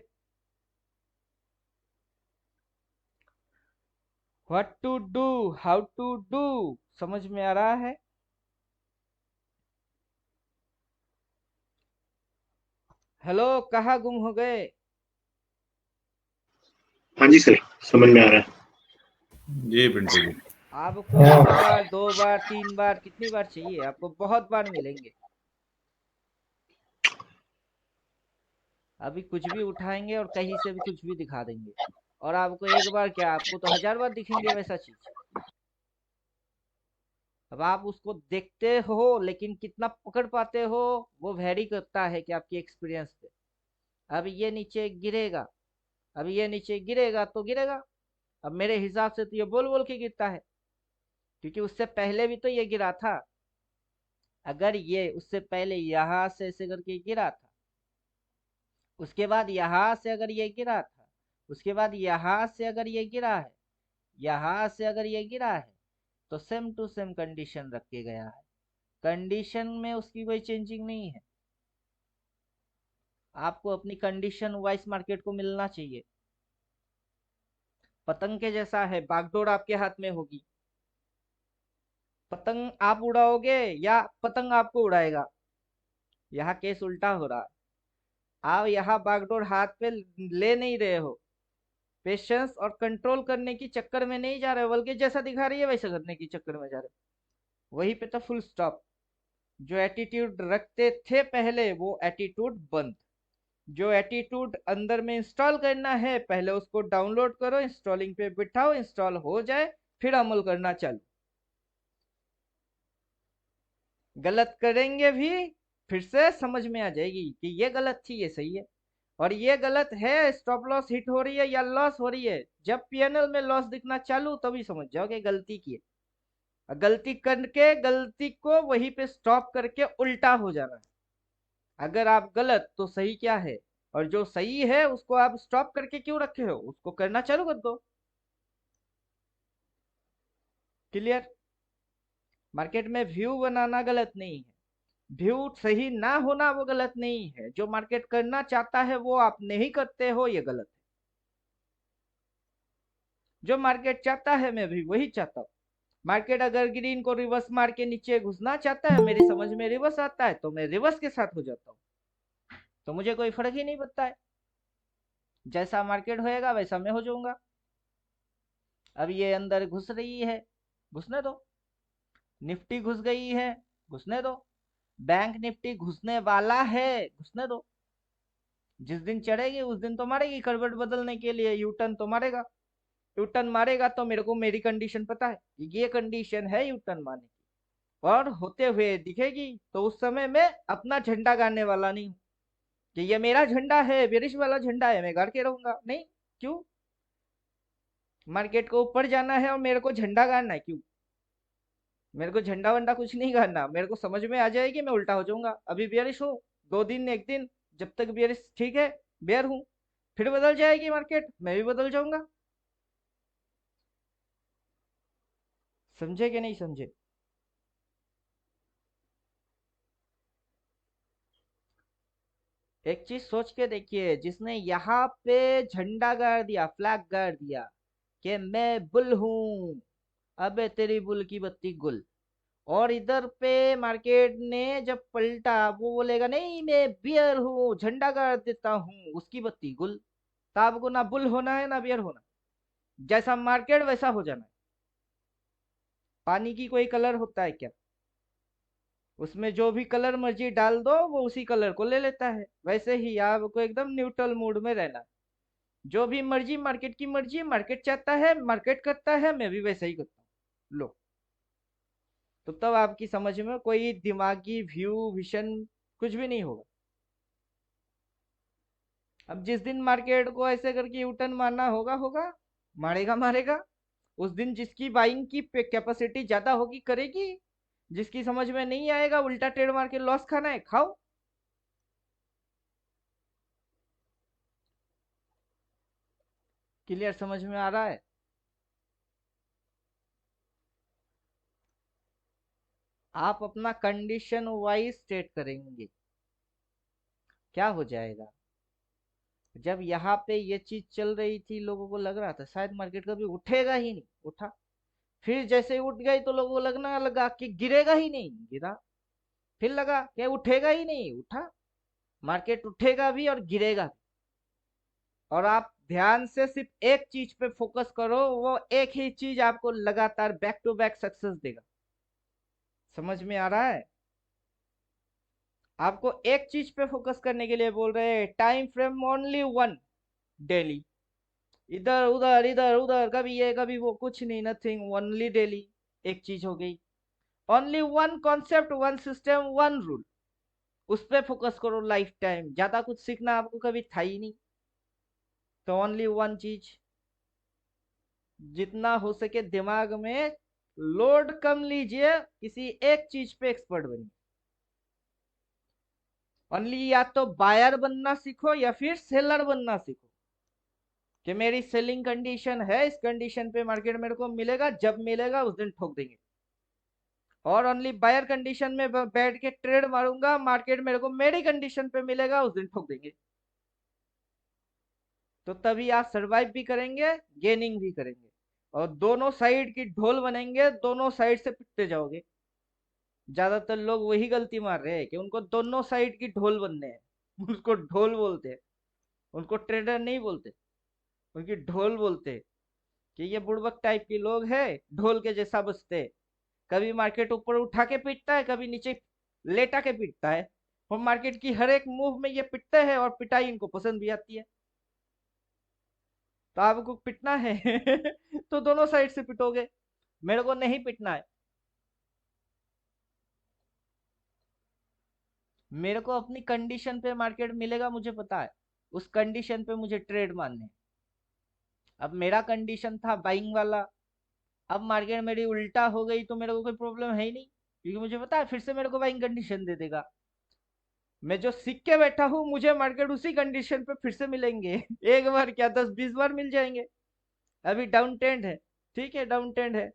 What to do, how to do, समझ में आ रहा है? हेलो, कहाँ गुम हो गए? हाँ जी सर, समझ में आ रहा है। जी पिंटू जी। आपको एक बार, दो बार, तीन बार, कितनी बार चाहिए आपको? बहुत बार मिलेंगे। अभी कुछ भी उठाएंगे और कहीं से भी कुछ भी दिखा देंगे, और आपको एक बार क्या, आपको तो 1000 बार दिखेंगे वैसा चीज। अब आप उसको देखते हो, लेकिन कितना पकड़ पाते हो वो वेरी करता है कि आपकी एक्सपीरियंस पे। अब ये नीचे गिरेगा, अब ये नीचे गिरेगा तो गिरेगा। अब मेरे हिसाब से तो ये बोल बोल के गिरता है, क्योंकि उससे पहले भी तो ये गिरा था। अगर ये उससे पहले यहां से ऐसे करके गिरा था, उसके बाद यहां से अगर ये गिरा था, उसके बाद यहां से अगर ये गिरा है, यहां से अगर ये गिरा है, तो सेम टू सेम कंडीशन रख के गया है। कंडीशन में उसकी कोई चेंजिंग नहीं है। आपको अपनी कंडीशन वाइज मार्केट को मिलना चाहिए। पतंग के जैसा है, बागडोर आपके हाथ में होगी। पतंग आप उड़ाओगे या पतंग आपको उड़ाएगा? यहाँ केस उल्टा हो रहा है। आप यहाँ बागडोर हाथ पे ले नहीं रहे हो, पेशेंस और कंट्रोल करने की चक्कर में नहीं जा रहे हो, बल्कि जैसा दिखा रही है वैसा करने की चक्कर में जा रहे हो। वहीं पे तो फुल स्टॉप। जो एटीट्यूड रखते थे पहले, वो एटीट्यूड बंद। जो एटीट्यूड अंदर में इंस्टॉल करना है, पहले उसको डाउनलोड करो, इंस्टॉलिंग पे बिठाओ, इंस्टॉल हो जाए फिर अमल करना चालू। गलत करेंगे भी, फिर से समझ में आ जाएगी कि ये गलत थी ये सही है। और ये गलत है, स्टॉप लॉस हिट हो रही है या लॉस हो रही है, जब पीएनएल में लॉस दिखना चालू तभी समझ जाओ कि गलती की है। गलती करके गलती को वहीं पे स्टॉप करके उल्टा हो जाना है। अगर आप गलत तो सही क्या है, और जो सही है उसको आप स्टॉप करके क्यों रखे हो, उसको करना चालू कर दो। क्लियर? मार्केट में व्यू बनाना गलत नहीं है, व्यू सही ना होना वो गलत नहीं है। जो मार्केट करना चाहता है वो आप नहीं करते हो, ये गलत है। जो मार्केट चाहता है मैं भी वही चाहता हूँ। मार्केट अगर ग्रीन को रिवर्स मार के नीचे घुसना चाहता है, मेरी समझ में रिवर्स आता है तो मैं रिवर्स के साथ हो जाता हूँ, तो मुझे कोई फर्क ही नहीं पड़ता है। जैसा मार्केट होएगा वैसा मैं हो जाऊंगा। अब ये अंदर घुस रही है, घुसने दो। निफ्टी घुस गई है, घुसने दो। बैंक निफ्टी घुसने वाला है, घुसने दो। जिस दिन चढ़ेगी उस दिन तो मारेगी, करवट बदलने के लिए यू टर्न तो मारेगा। यू टर्न मारेगा तो मेरे को मेरी कंडीशन पता है, ये कंडीशन है यू टर्न मारने की, और होते हुए दिखेगी तो उस समय मैं अपना झंडा गाड़ने वाला नहीं हूँ कि ये मेरा झंडा है, बेरिश वाला झंडा है, मैं गाड़ के रहूंगा, नहीं। क्यों? मार्केट को ऊपर जाना है और मेरे को झंडा गाड़ना है, क्यों? मेरे को झंडा वंडा कुछ नहीं करना, मेरे को समझ में आ जाएगी, मैं उल्टा हो जाऊंगा। अभी बियरिश हूँ, 2 दिन 1 दिन, जब तक बियरिश ठीक है, बेयर हूँ। फिर बदल जाएगी मार्केट, मैं भी बदल जाऊंगा। समझे कि नहीं समझे? एक चीज सोच के देखिए, जिसने यहाँ पे झंडा गाड़ दिया, फ्लैग गाड़ दिया कि मैं बुल हूँ, अबे तेरी बुल की बत्ती गुल। और इधर पे मार्केट ने जब पलटा, वो बोलेगा नहीं मैं बियर हूँ, झंडा गाड़ देता हूँ, उसकी बत्ती गुल। तो आपको ना बुल होना है ना बियर होना, जैसा मार्केट वैसा हो जाना है। पानी की कोई कलर होता है क्या? उसमें जो भी कलर मर्जी डाल दो वो उसी कलर को ले लेता है। वैसे ही आपको एकदम न्यूट्रल मूड में रहना है। जो भी मर्जी, मार्केट की मर्जी, मार्केट चाहता है, मार्केट करता है, मैं भी वैसा ही करता हूँ, लो। तो तब आपकी समझ में कोई दिमागी व्यू विशन कुछ भी नहीं होगा। अब जिस दिन मार्केट को ऐसे करके यूटर्न मारना होगा, होगा, मारेगा मारेगा। उस दिन जिसकी बाइंग की कैपेसिटी ज्यादा होगी करेगी, जिसकी समझ में नहीं आएगा उल्टा ट्रेड मार के लॉस खाना है, खाओ। क्लियर समझ में आ रहा है? आप अपना कंडीशन वाइज स्टेट करेंगे, क्या हो जाएगा? जब यहाँ पे ये चीज चल रही थी, लोगों को लग रहा था शायद मार्केट कभी उठेगा ही नहीं, उठा। फिर जैसे ही उठ गई तो लोगों को लगना लगा कि गिरेगा ही नहीं, गिरा। फिर लगा कि उठेगा ही नहीं, उठा। मार्केट उठेगा भी और गिरेगा भी। और आप ध्यान से सिर्फ एक चीज पे फोकस करो, वो एक ही चीज आपको लगातार बैक टू बैक सक्सेस देगा। समझ में आ रहा है? आपको एक चीज पे फोकस करने के लिए बोल रहे हैं, time frame only one, daily. इधर उधर, कभी ये कभी वो, कुछ नहीं, नथिंग, ओनली डेली। एक चीज हो गई। Only one concept, one system, one rule. उस पे फोकस करो लाइफ टाइम, ज्यादा कुछ सीखना आपको कभी था ही नहीं। तो ओनली वन चीज, जितना हो सके दिमाग में लोड कम लीजिए, किसी एक चीज पे एक्सपर्ट बनिए। ओनली या तो बायर बनना सीखो या फिर सेलर बनना सीखो, कि मेरी सेलिंग कंडीशन है, इस कंडीशन पे मार्केट मेरे को मिलेगा, जब मिलेगा उस दिन ठोक देंगे। और ओनली बायर कंडीशन में बैठ के ट्रेड मारूंगा, मार्केट मेरे को मेरी कंडीशन पे मिलेगा, उस दिन ठोक देंगे। तो तभी आप सरवाइव भी करेंगे, गेनिंग भी करेंगे। और दोनों साइड की ढोल बनेंगे, दोनों साइड से पिटते जाओगे। ज्यादातर लोग वही गलती मार रहे हैं कि उनको दोनों साइड की ढोल बनने हैं। उसको ढोल बोलते हैं, उनको ट्रेडर नहीं बोलते, उनकी ढोल बोलते हैं। कि ये बुड़बक टाइप के लोग हैं, ढोल के जैसा बजते हैं। कभी मार्केट ऊपर उठा के पीटता है, कभी नीचे लेटा के पीटता है। और मार्केट की हर एक मूव में ये पिटते हैं, और पिटाई इनको पसंद भी आती है। तो आपको पिटना है तो दोनों साइड से पिटोगे, मेरे को नहीं पिटना है। मेरे को अपनी कंडीशन पे मार्केट मिलेगा, मुझे पता है। उस कंडीशन पे मुझे ट्रेड मारने हैं। अब मेरा कंडीशन था बाइंग वाला, अब मार्केट मेरी उल्टा हो गई तो मेरे को कोई प्रॉब्लम है ही नहीं, क्योंकि मुझे पता है फिर से मेरे को बाइंग कंडीशन दे देगा। मैं जो सीख के बैठा हूँ, मुझे मार्केट उसी कंडीशन पे फिर से मिलेंगे। एक बार क्या, 10 20 बार मिल जाएंगे। अभी डाउन ट्रेंड है, ठीक है, डाउन ट्रेंड है,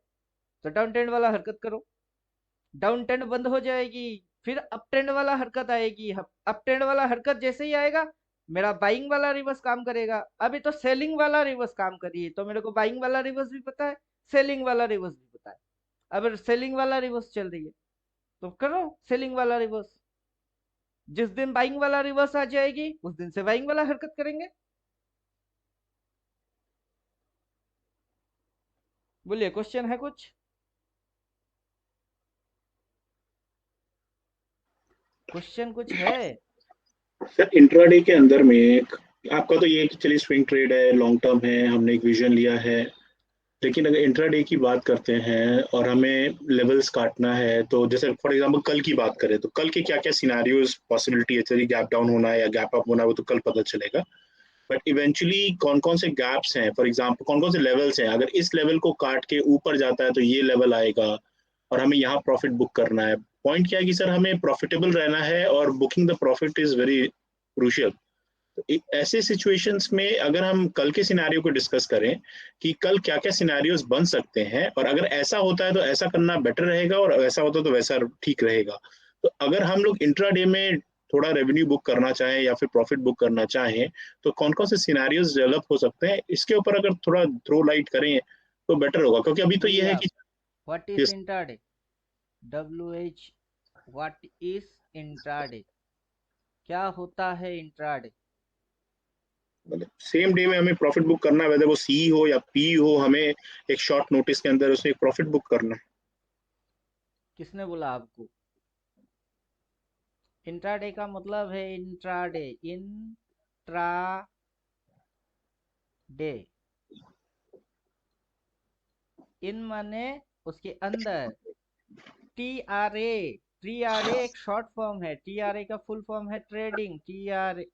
तो डाउन ट्रेंड वाला हरकत करो। डाउन ट्रेंड बंद हो जाएगी, फिर अप ट्रेंड वाला हरकत आएगी। अप ट्रेंड वाला हरकत जैसे ही आएगा, मेरा बाइंग वाला रिवर्स काम करेगा। अभी तो सेलिंग वाला रिवर्स काम करिए, तो मेरे को बाइंग वाला रिवर्स भी पता है, सेलिंग वाला रिवर्स भी पता है। अगर सेलिंग वाला रिवर्स चल रही है तो करो सेलिंग वाला रिवर्स। जिस दिन बाइंग वाला रिवर्स आ जाएगी, उस दिन से बाइंग वाला हरकत करेंगे। बोलिए, क्वेश्चन है कुछ? क्वेश्चन कुछ है? सर इंट्राडे के अंदर में आपका तो ये है कि चलिए स्विंग ट्रेड है, लॉन्ग टर्म है, हमने एक विजन लिया है। लेकिन अगर इंट्राडे की बात करते हैं और हमें लेवल्स काटना है, तो जैसे फॉर एग्जांपल कल की बात करें तो कल के क्या क्या सिनारियोज पॉसिबिलिटी है, चलिए गैप डाउन होना है या गैप अप होना है वो तो कल पता चलेगा। बट इवेंचुअली कौन कौन से गैप्स हैं, फॉर एग्जांपल कौन कौन से लेवल्स हैं, अगर इस लेवल को काट के ऊपर जाता है तो ये लेवल आएगा और हमें यहाँ प्रॉफिट बुक करना है। पॉइंट क्या है कि सर हमें प्रॉफिटेबल रहना है और booking the profit is very crucial. ऐसे सिचुएशंस में अगर हम कल के सिनेरियो को डिस्कस करें कि कल क्या क्या सिनेरियोज बन सकते हैं और अगर ऐसा होता है तो ऐसा करना बेटर रहेगा और ऐसा होता है तो वैसा ठीक रहेगा। तो अगर हम लोग इंट्राडे में थोड़ा रेवेन्यू बुक करना चाहें या फिर प्रॉफिट बुक करना चाहें तो कौन कौन से सिनेरियोज डेवलप हो सकते हैं, इसके ऊपर अगर थोड़ा थ्रो लाइट करें तो बेटर होगा, क्योंकि अभी तो ये बोलिए है आप, कि what is intraday? WH, what is intraday? क्या होता है इंट्राडे? सेम डे में हमें प्रॉफिट बुक करना है, वैसे वो सी हो या पी हो, हमें एक शॉर्ट नोटिस के अंदर उसे एक प्रॉफिट बुक करना है। किसने बोला आपको? इंट्राडे का मतलब है इंट्राडे, इंट्रा डे। इन माने उसके अंदर, TRA एक शॉर्ट फॉर्म है। TRA का फुल फॉर्म है trading, TRADING,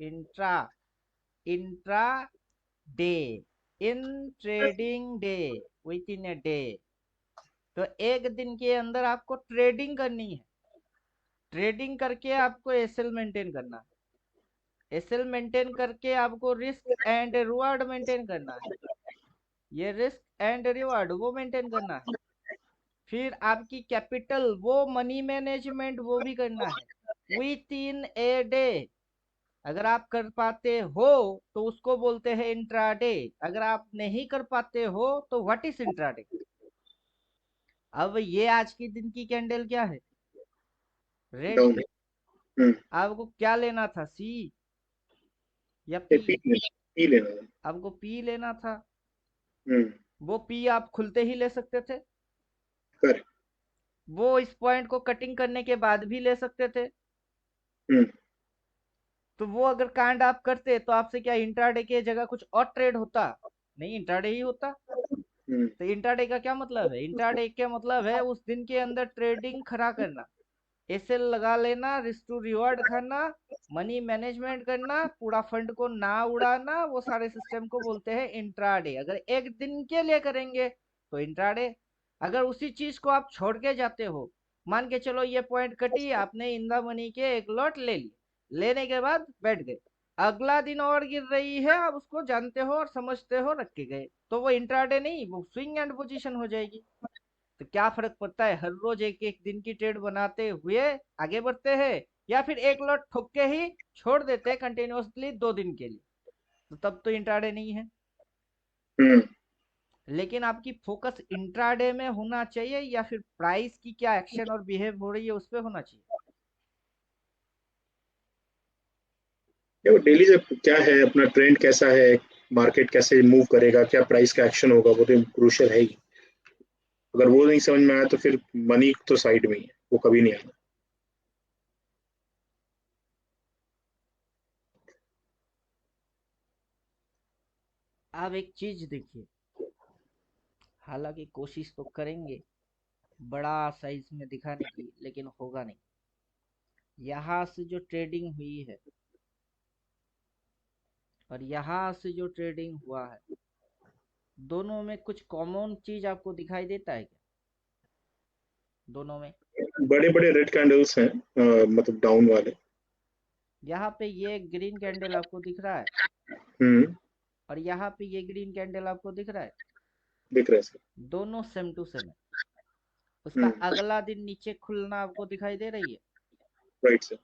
intra, intra day, in trading day, with in a day. तो एक दिन के अंदर आपको ट्रेडिंग करनी है। ट्रेडिंग करके आपको एसएल मेंटेन करना है। एसएल मेंटेन करके आपको रिस्क एंड रिवार्ड मेंटेन करना है। ये रिस्क एंड रिवार्ड वो मेंटेन करना है। फिर आपकी कैपिटल, वो मनी मैनेजमेंट वो भी करना है विथ इन ए डे। अगर आप कर पाते हो तो उसको बोलते हैं इंट्राडे। अगर आप नहीं कर पाते हो तो व्हाट इज इंट्राडे? अब ये आज की दिन की कैंडल क्या है? रेड। डाउन। हम्म। आपको क्या लेना था, सी या ये पी? पी लेना है। आपको पी लेना था। हम्म। वो पी आप खुलते ही ले सकते थे। करेक्ट। वो इस पॉइंट को कटिंग करने के बाद भी ले सकते थे। हम्म। तो वो अगर कांड आप करते तो आपसे क्या इंट्राडे के जगह कुछ और ट्रेड होता? नहीं, इंट्राडे ही होता। हम्म। तो इंट्राडे का क्या मतलब है? इंट्राडे का मतलब है उस दिन के अंदर ट्रेडिंग खड़ा करना, एसएल लगा लेना, रिस्क टू रिवॉर्ड खाना, मनी मैनेजमेंट करना, पूरा फंड को ना उड़ाना, वो सारे सिस्टम को बोलते हैं इंट्राडे। अगर एक दिन के लिए करेंगे तो इंट्राडे। अगर उसी चीज को आप छोड़ के जाते हो, मान के चलो ये पॉइंट कटी, आपने इन द मनी के एक लॉट ले ली, लेने के बाद बैठ गए, अगला दिन और गिर रही है, आप उसको जानते हो और समझते हो, रख के गए, तो वो इंट्राडे नहीं, वो स्विंग एंड पोजीशन हो जाएगी। तो क्या फर्क पड़ता है, हर रोज एक एक दिन की ट्रेड बनाते हुए आगे बढ़ते हैं या फिर एक लॉट ठोक के ही छोड़ देते हैं कंटिन्यूअसली 2 दिन के लिए? तो तब तो इंट्राडे नहीं है। हम्म। लेकिन आपकी फोकस इंट्राडे में होना चाहिए या फिर प्राइस की क्या एक्शन और बिहेव हो रही है उस पर होना चाहिए? ये डेली से क्या है, अपना ट्रेंड कैसा है, मार्केट कैसे मूव करेगा, क्या प्राइस का एक्शन होगा, वो तो क्रूशियल है ही। अगर वो नहीं समझ में आया तो फिर मनी तो साइड में ही है, वो कभी नहीं आएगा। आप एक चीज देखिए, हालांकि कोशिश तो करेंगे बड़ा साइज में दिखाने की, लेकिन होगा नहीं। यहाँ से जो ट्रेडिंग हुई है और यहाँ से जो ट्रेडिंग हुआ है, दोनों में कुछ कॉमन चीज आपको दिखाई देता है क्या? दोनों में, बड़े बड़े रेड कैंडल्स हैं, मतलब डाउन वाले। यहाँ पे ये ग्रीन कैंडल आपको दिख रहा है हम्म। और यहाँ पे ये ग्रीन कैंडल आपको दिख रहा है, दिख रहा है सर। दोनों सेम टू सेम है। उसका हम्म। अगला दिन नीचे खुलना आपको दिखाई दे रही है। Right sir.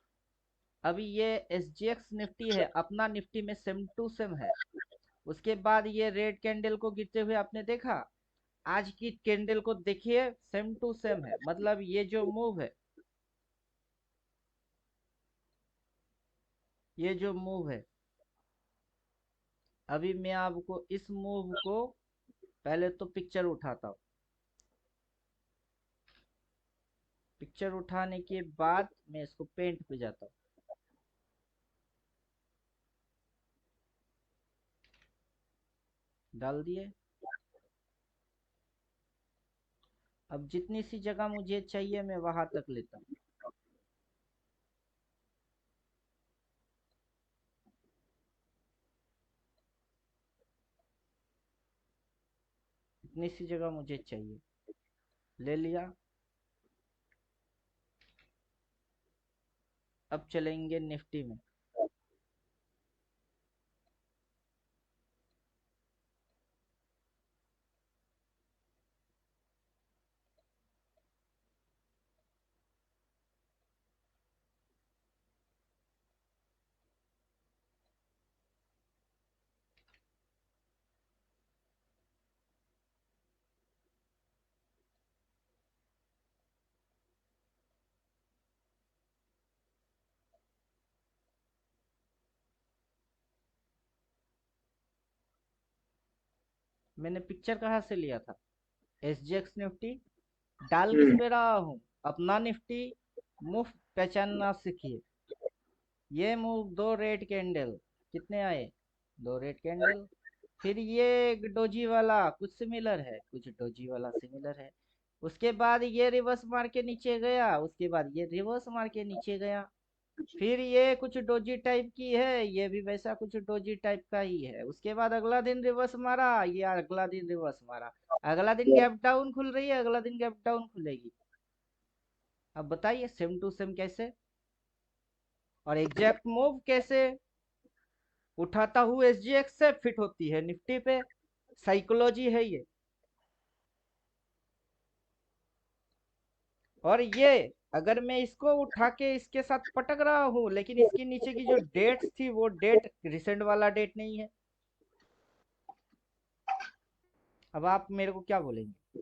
अभी ये SGX निफ्टी है, अपना निफ्टी में सेम टू सेम है। उसके बाद ये रेड कैंडल को गिरते हुए आपने देखा, आज की कैंडल को देखिए, सेम टू सेम है। मतलब ये जो मूव है, ये जो मूव है, अभी मैं आपको इस मूव को पहले तो पिक्चर उठाता हूँ। पिक्चर उठाने के बाद मैं इसको पेंट पे जाता हूँ। डाल दिए। अब जितनी सी जगह मुझे चाहिए मैं वहां तक लेता हूँ। इतनी सी जगह मुझे चाहिए, ले लिया। अब चलेंगे निफ्टी में। मैंने पिक्चर कहाँ से लिया था? SGX Nifty. डाल किस हम्म। पे रहा हूँ? अपना निफ्टी। मुफ्त पहचानना सीखिए। ये मूव 2 रेड कैंडल कितने आए? 2 रेड कैंडल। फिर ये एक डोजी वाला कुछ सिमिलर है, कुछ डोजी वाला सिमिलर है। उसके बाद ये रिवर्स मार के नीचे गया, उसके बाद ये रिवर्स मार के नीचे गया। फिर ये कुछ डोजी टाइप की है, ये भी वैसा कुछ डोजी टाइप का ही है। उसके बाद अगला दिन रिवर्स मारा, ये अगला दिन रिवर्स मारा। अगला दिन गैप डाउन खुल रही है, अगला दिन गैप डाउन खुलेगी। अब बताइए सेम टू सेम कैसे? और एग्जैक्ट मूव कैसे? उठाता हूँ SGX से, फिट होती है निफ्टी पे। साइकोलॉजी है ये। और ये अगर मैं इसको उठा के इसके साथ पटक रहा हूँ, लेकिन इसके नीचे की जो डेट्स थी वो डेट रिसेंट वाला डेट नहीं है। अब आप मेरे को क्या बोलेंगे?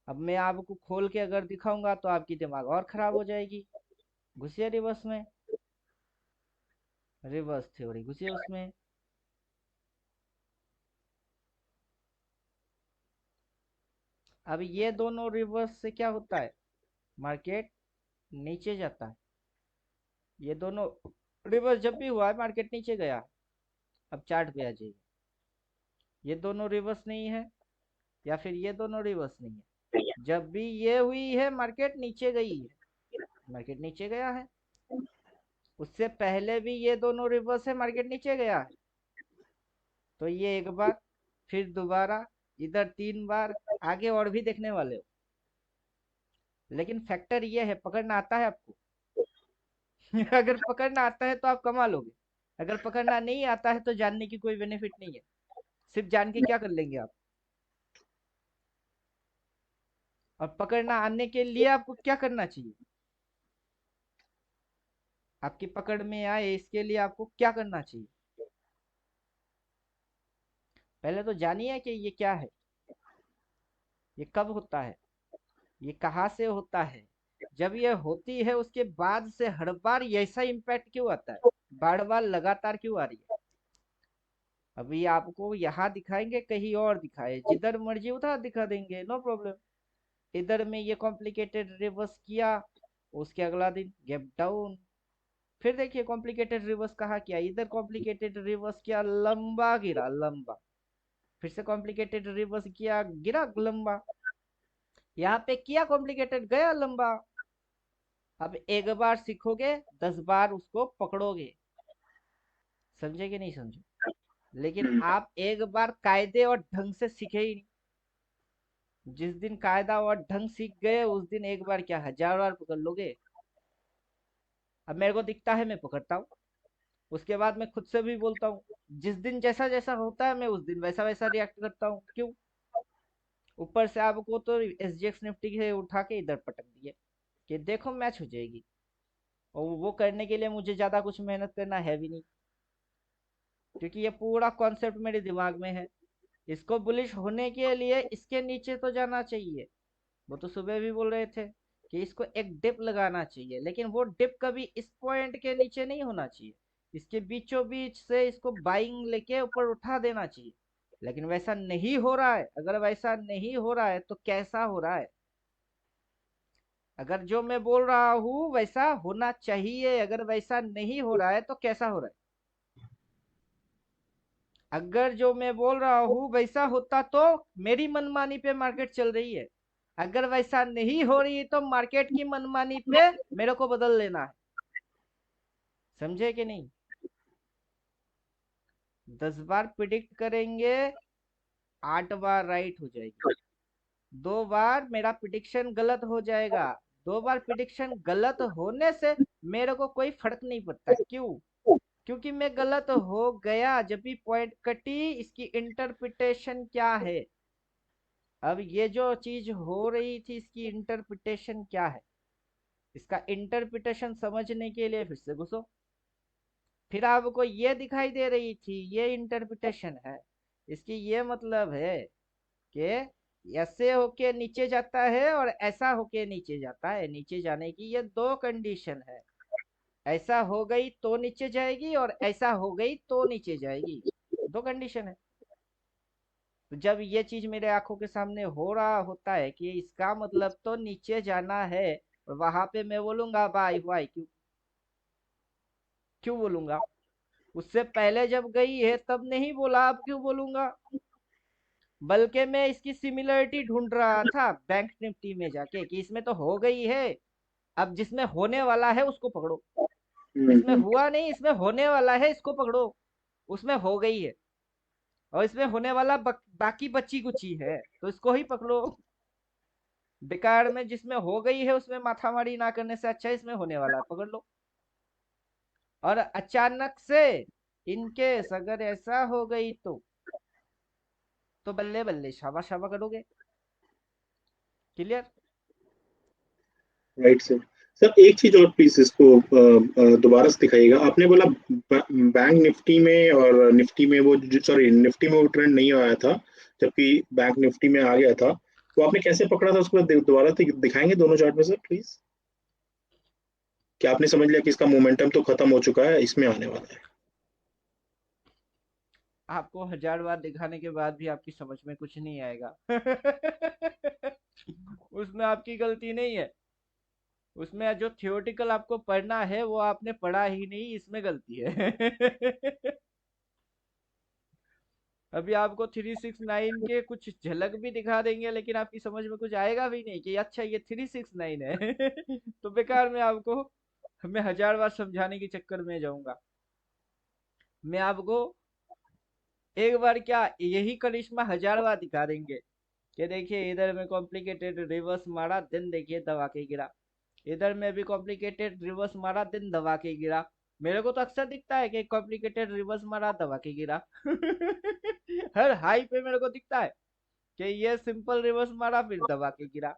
अब मैं आपको खोल के अगर दिखाऊंगा तो आपकी दिमाग और खराब हो जाएगी। घुसिए रिवर्स में। रिवर्स थ्योरी घुसिए उसमें। अब ये दोनों रिवर्स से क्या होता है? मार्केट नीचे जाता है। ये दोनों रिवर्स जब भी हुआ है मार्केट नीचे गया। अब चार्ट पे आ जाइए। ये दोनों रिवर्स नहीं है, या फिर ये दोनों रिवर्स नहीं है। जब भी ये हुई है मार्केट नीचे गई है, मार्केट नीचे गया है। उससे पहले भी ये दोनों रिवर्स है, मार्केट नीचे गया है। तो ये एक बार, फिर दोबारा, इधर 3 बार। आगे और भी देखने वाले हो। लेकिन फैक्टर ये है, पकड़ना आता है आपको? अगर पकड़ना आता है तो आप कमा लोगे। अगर पकड़ना नहीं आता है तो जानने की कोई बेनिफिट नहीं है। सिर्फ जान के क्या कर लेंगे आप? और पकड़ना आने के लिए आपको क्या करना चाहिए? आपकी पकड़ में आए इसके लिए आपको क्या करना चाहिए? पहले तो जानिए कि ये क्या है, ये कब होता है, ये कहाँ से होता है। जब ये होती है उसके बाद से हर बार ऐसा इम्पैक्ट क्यों आता है? बार बार लगातार क्यों आ रही है? अभी आपको यहाँ दिखाएंगे, कहीं और दिखाए, जिधर मर्जी उधर दिखा देंगे, नो प्रॉब्लम। इधर में ये कॉम्प्लिकेटेड रिवर्स किया, उसके अगला दिन गैप डाउन। फिर देखिए कॉम्प्लिकेटेड रिवर्स कहाँ किया, इधर कॉम्प्लिकेटेड रिवर्स किया, लंबा गिरा लंबा। फिर से कॉम्प्लिकेटेड रिवर्स किया, गिरा लंबा। यहाँ पे किया कॉम्प्लिकेटेड, गया लंबा। अब एक बार सीखोगे 10 बार उसको पकड़ोगे। समझे कि नहीं समझे? लेकिन हम्म। आप एक बार कायदे और ढंग से सीखे ही नहीं। जिस दिन कायदा और ढंग सीख गए उस दिन एक बार क्या 1000 बार पकड़ लोगे। अब मेरे को दिखता है मैं पकड़ता हूँ। उसके बाद मैं खुद से भी बोलता हूँ, जिस दिन जैसा जैसा होता है मैं उस दिन वैसा वैसा रिएक्ट करता हूँ। क्यों? ऊपर से आपको तो SGX निफ्टी से उठा के इधर पटक दिए कि देखो मैच हो जाएगी। और वो करने के लिए मुझे ज्यादा कुछ मेहनत करना है भी नहीं, क्योंकि ये पूरा कॉन्सेप्ट मेरे दिमाग में है। इसको बुलिश होने के लिए इसके नीचे तो जाना चाहिए। वो तो सुबह भी बोल रहे थे कि इसको एक डिप लगाना चाहिए, लेकिन वो डिप कभी इस पॉइंट के नीचे नहीं होना चाहिए। इसके बीचों बीच से इसको बाइंग लेके ऊपर उठा देना चाहिए, लेकिन वैसा नहीं हो रहा है। अगर वैसा नहीं हो रहा है तो कैसा हो रहा है? अगर जो मैं बोल रहा हूं वैसा होना चाहिए, अगर वैसा नहीं हो रहा है तो कैसा हो रहा है? अगर जो मैं बोल रहा हूँ वैसा होता तो मेरी मनमानी पे मार्केट चल रही है, अगर वैसा नहीं हो रही तो मार्केट की मनमानी पे मेरे को बदल लेना है। समझे कि नहीं? 10 बार प्रिडिक्ट करेंगे, 8 बार राइट हो जाएगी। 2 बार मेरा प्रिडिक्शन गलत हो जाएगा। 2 बार प्रिडिक्शन गलत होने से मेरे को कोई फर्क नहीं पड़ता। क्यों? क्योंकि मैं गलत हो गया, जब भी पॉइंट कटी इसकी इंटरप्रिटेशन क्या है। अब ये जो चीज हो रही थी इसकी इंटरप्रिटेशन क्या है, इसका इंटरप्रिटेशन समझने के लिए फिर से घुसो। फिर आपको ये दिखाई दे रही थी ये इंटरप्रिटेशन है, इसकी ये मतलब है कि ऐसे होके नीचे जाता है और ऐसा होके नीचे जाता है। नीचे जाने की ये 2 कंडीशन है, ऐसा हो गई तो नीचे जाएगी और ऐसा हो गई तो नीचे जाएगी। 2 कंडीशन है। तो जब ये चीज मेरे आंखों के सामने हो रहा होता है कि इसका मतलब तो नीचे जाना है, और वहां पे मैं बोलूंगा बाय वाई, क्यों? क्यों बोलूंगा? उससे पहले जब गई है तब नहीं बोला, अब क्यों बोलूंगा? बल्कि मैं इसकी सिमिलरिटी ढूंढ रहा था बैंक निफ्टी में जाके कि इसमें तो हो गई है, अब जिसमें होने वाला है उसको पकड़ो। इसमें हम्म। हुआ नहीं, इसमें होने वाला है, इसको पकड़ो। उसमें हो गई है और इसमें होने वाला बाकी बची कुची है, तो इसको ही पकड़ो। बेकार में जिसमें हो गई है उसमें माथामारी ना करने से अच्छा इसमें होने वाला है पकड़ लो। और अचानक से इनकेस अगर ऐसा हो गई तो बल्ले बल्ले शाबा शाबा करोगे। क्लियर? Right sir. सर एक चीज और प्लीज इसको दोबारा से दिखाइएगा। आपने बोला बैंक निफ्टी में और निफ्टी में वो, सॉरी निफ्टी में वो ट्रेंड नहीं आया था, जबकि बैंक निफ्टी में आ गया था। तो आपने कैसे पकड़ा था उसको दोबारा से दिखाएंगे दोनों चार्ट में सर प्लीज? क्या आपने समझ लिया कि इसका मोमेंटम तो खत्म हो चुका है, इसमें आने वाला है? आपको 1000 बार दिखाने के बाद भी आपकी समझ में कुछ नहीं आएगा। उसमें आपकी गलती नहीं है। उसमें जो थियोरटिकल आपको पढ़ना है वो आपने पढ़ा ही नहीं, इसमें गलती है। अभी आपको 369 के कुछ झलक भी दिखा देंगे लेकिन आपकी समझ में कुछ आएगा भी नहीं कि अच्छा ये 369 है। तो बेकार में आपको मैं 1000 बार समझाने के चक्कर में जाऊंगा। मैं आपको एक बार क्या यही करिश्मा 1000 बार दिखा देंगे कि देखिए इधर में कॉम्प्लिकेटेड रिवर्स मारा, देन देखिए दबा के गिरा। इधर में भी कॉम्प्लिकेटेड रिवर्स मारा, देन दबा के गिरा। मेरे को तो अक्सर दिखता है कि कॉम्प्लिकेटेड रिवर्स मारा, दबा के गिरा। हर हाई पे मेरे को दिखता है कि ये सिंपल रिवर्स मारा फिर दबा के गिरा।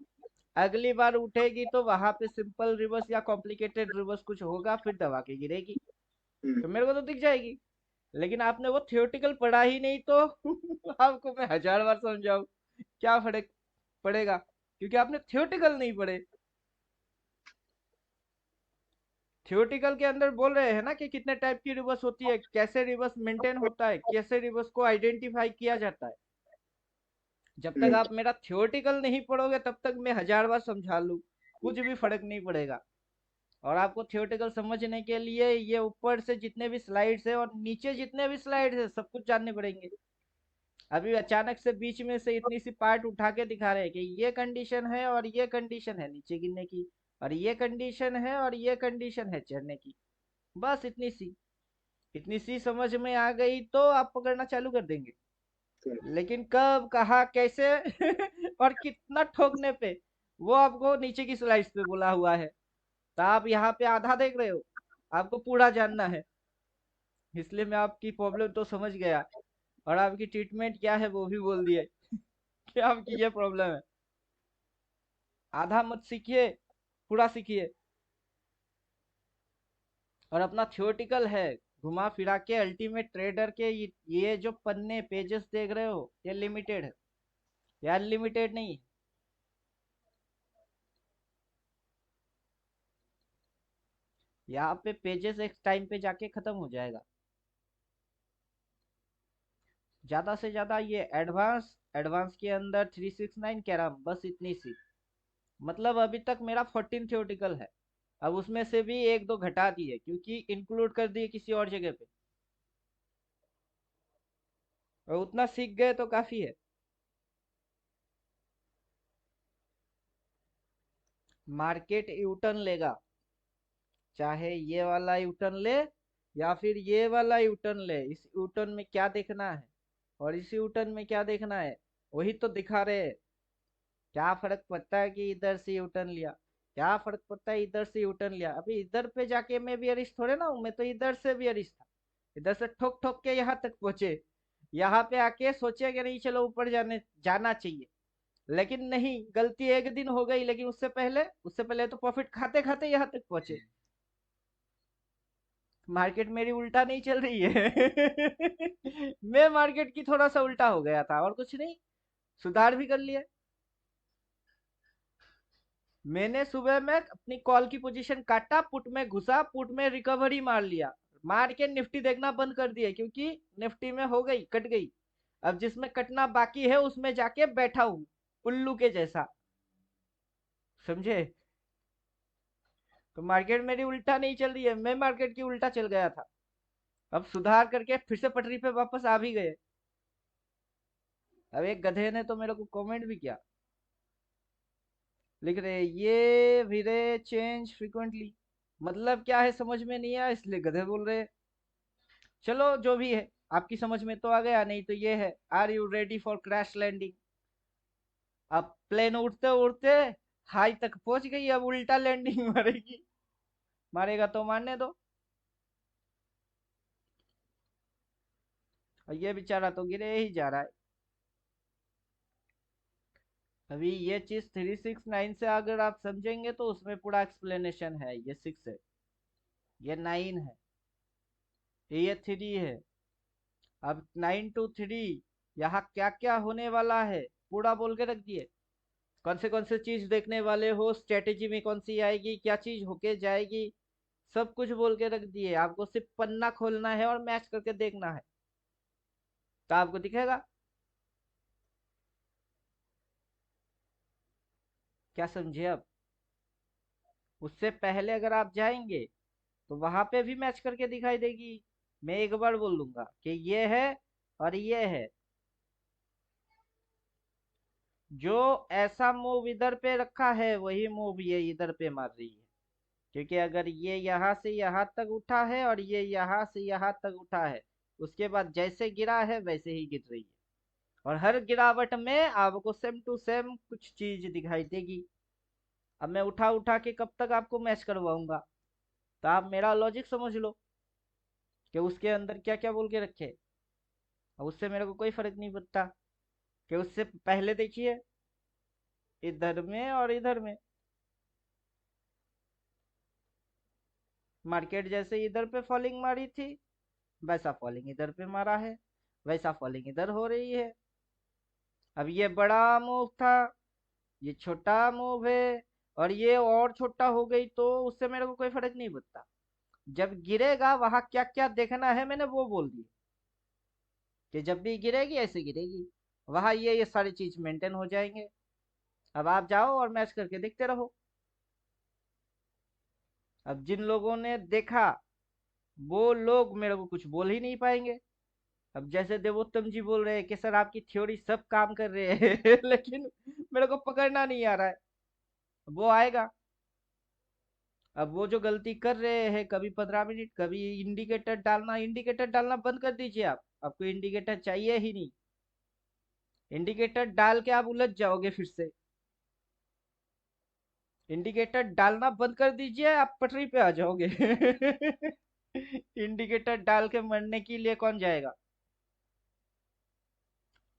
अगली बार उठेगी तो वहां पे सिंपल रिवर्स या कॉम्प्लिकेटेड रिवर्स कुछ होगा फिर दबा के गिरेगी। हम्म। तो मेरे को तो दिख जाएगी। लेकिन आपने वो थियोरटिकल पढ़ा ही नहीं तो आपको मैं 1000 बार समझाऊं, क्या फर्क पड़ेगा? क्योंकि आपने थियोरटिकल नहीं पढ़े। थियोरटिकल के अंदर बोल रहे हैं ना कि कितने टाइप की रिवर्स होती है, कैसे रिवर्स मेंटेन होता है, कैसे रिवर्स को आइडेंटिफाई किया जाता है। जब तक हम्म। आप मेरा थियोरटिकल नहीं पढ़ोगे तब तक मैं 1000 बार समझा लूँ, कुछ भी फर्क नहीं पड़ेगा। और आपको थियोरटिकल समझने के लिए ये ऊपर से जितने भी स्लाइड्स है और नीचे जितने भी स्लाइड्स है सब कुछ जानने पड़ेंगे। अभी अचानक से बीच में से इतनी सी पार्ट उठा के दिखा रहे हैं कि ये कंडीशन है और ये कंडीशन है नीचे गिरने की, और ये कंडीशन है और ये कंडीशन है चढ़ने की। बस इतनी सी समझ में आ गई तो आप पकड़ना चालू कर देंगे। लेकिन कब कहाँ कैसे और कितना ठोकने पे, वो आपको नीचे की स्लाइड्स पे बोला हुआ है। तो आप यहाँ पे आधा देख रहे हो, आपको पूरा जानना है। इसलिए मैं आपकी प्रॉब्लम तो समझ गया और आपकी ट्रीटमेंट क्या है वो भी बोल दिए कि आपकी ये प्रॉब्लम है। आधा मत सीखिए, पूरा सीखिए। और अपना थियोरटिकल है घुमा फिरा के अल्टीमेट ट्रेडर के ये जो पन्ने पेजेस देख रहे हो ये लिमिटेड है, ये अनलिमिटेड नहीं है। यहाँ पे पेजेस एक टाइम पे जाके खत्म हो जाएगा। ज्यादा से ज्यादा ये एडवांस एडवांस के अंदर 369 कैरम, बस इतनी सी। मतलब अभी तक मेरा 14 थियोटिकल है। अब उसमें से भी एक दो घटा दिए क्योंकि इंक्लूड कर दिए किसी और जगह पे, और उतना सीख गए तो काफी है। मार्केट यूटर्न लेगा, चाहे ये वाला यूटर्न ले या फिर ये वाला यूटर्न ले। इस यूटर्न में क्या देखना है और इस यूटर्न में क्या देखना है, वही तो दिखा रहे हैं। क्या फर्क पड़ता है कि इधर से यूटर्न लिया, क्या फर्क पड़ता है इधर से यूटर्न लिया। अभी इधर पे जाके मैं भी अरिस्ट थोड़े ना हूँ, मैं तो इधर से भी अरिस्ट था। इधर से ठोक ठोक के यहाँ तक पहुंचे, यहाँ पे आके सोचे कि नहीं चलो ऊपर जाना चाहिए। लेकिन नहीं, गलती एक दिन हो गई, लेकिन उससे पहले तो प्रॉफिट खाते खाते यहाँ तक पहुंचे। मार्केट मेरी उल्टा नहीं चल रही है। मैं मार्केट की थोड़ा सा उल्टा हो गया था और कुछ नहीं, सुधार भी कर लिया। मैंने सुबह में अपनी कॉल की पोजीशन काटा, पुट में घुसा, पुट में रिकवरी मार लिया। मार के निफ्टी देखना बंद कर दिया क्योंकि निफ्टी में हो गई, कट गई। अब जिसमें कटना बाकी है उसमें जाके बैठा हूं, उल्लू के जैसा। समझे? तो मार्केट मेरी उल्टा नहीं चल रही है, मैं मार्केट की उल्टा चल गया था। अब सुधार करके फिर से पटरी पे वापस आ भी गए। अब एक गधे ने तो मेरे को कमेंट भी किया, लिख रहे ये विरे चेंज फ्रीक्वेंटली। मतलब क्या है समझ में नहीं आया, इसलिए गधे बोल रहे हैं। चलो जो भी है, आपकी समझ में तो आ गया। नहीं तो ये है, are you ready for crash landing. अब प्लेन उड़ते उड़ते हाई तक पहुंच गई, अब उल्टा लैंडिंग मारेगी। मारेगा तो मारने दो। और ये बेचारा तो गिरे ही जा रहा है। अभी ये चीज 369 से अगर आप समझेंगे तो उसमें पूरा एक्सप्लेनेशन है। ये 6 है, ये 9 है, ये 3 है। अब 9 to 3 यहाँ क्या क्या होने वाला है पूरा बोल के रख दिए। कौन से चीज देखने वाले हो, स्ट्रेटेजी में कौन सी आएगी, क्या चीज होके जाएगी, सब कुछ बोल के रख दिए। आपको सिर्फ पन्ना खोलना है और मैच करके देखना है, तो आपको दिखेगा। क्या समझे अब? उससे पहले अगर आप जाएंगे तो वहां पे भी मैच करके दिखाई देगी। मैं एक बार बोल दूंगा कि ये है और ये है। जो ऐसा मूव इधर पे रखा है वही मूव ये इधर पे मार रही है। क्योंकि अगर ये यहाँ से यहाँ तक उठा है और ये यहाँ से यहाँ तक उठा है, उसके बाद जैसे गिरा है वैसे ही गिर रही है। और हर गिरावट में आपको सेम टू सेम कुछ चीज दिखाई देगी। अब मैं उठा उठा के कब तक आपको मैच करवाऊंगा? तो आप मेरा लॉजिक समझ लो कि उसके अंदर क्या क्या बोल के रखे। अब उससे मेरे को कोई फर्क नहीं पड़ता कि उससे पहले देखिए, इधर में और इधर में मार्केट जैसे इधर पे फॉलिंग मारी थी, वैसा फॉलिंग इधर पे मारा है, वैसा फॉलिंग इधर हो रही है। अब ये बड़ा मूव था, ये छोटा मूव है, और ये और छोटा हो गई तो उससे मेरे को कोई फर्क नहीं पड़ता। जब गिरेगा वहां क्या क्या देखना है मैंने वो बोल दिया कि जब भी गिरेगी ऐसे गिरेगी, वहां ये सारी चीज मेंटेन हो जाएंगे। अब आप जाओ और मैच करके देखते रहो। अब जिन लोगों ने देखा वो लोग मेरे को कुछ बोल ही नहीं पाएंगे। अब जैसे देवोत्तम जी बोल रहे हैं कि सर आपकी थ्योरी सब काम कर रहे हैं लेकिन मेरे को पकड़ना नहीं आ रहा है। वो आएगा। अब वो जो गलती कर रहे हैं, कभी 15 मिनट, कभी इंडिकेटर डालना बंद कर दीजिए। आप, आपको इंडिकेटर चाहिए ही नहीं। इंडिकेटर डाल के आप उलझ जाओगे फिर से। इंडिकेटर डालना बंद कर दीजिए, आप पटरी पे आ जाओगे। इंडिकेटर डाल के मरने के लिए कौन जाएगा?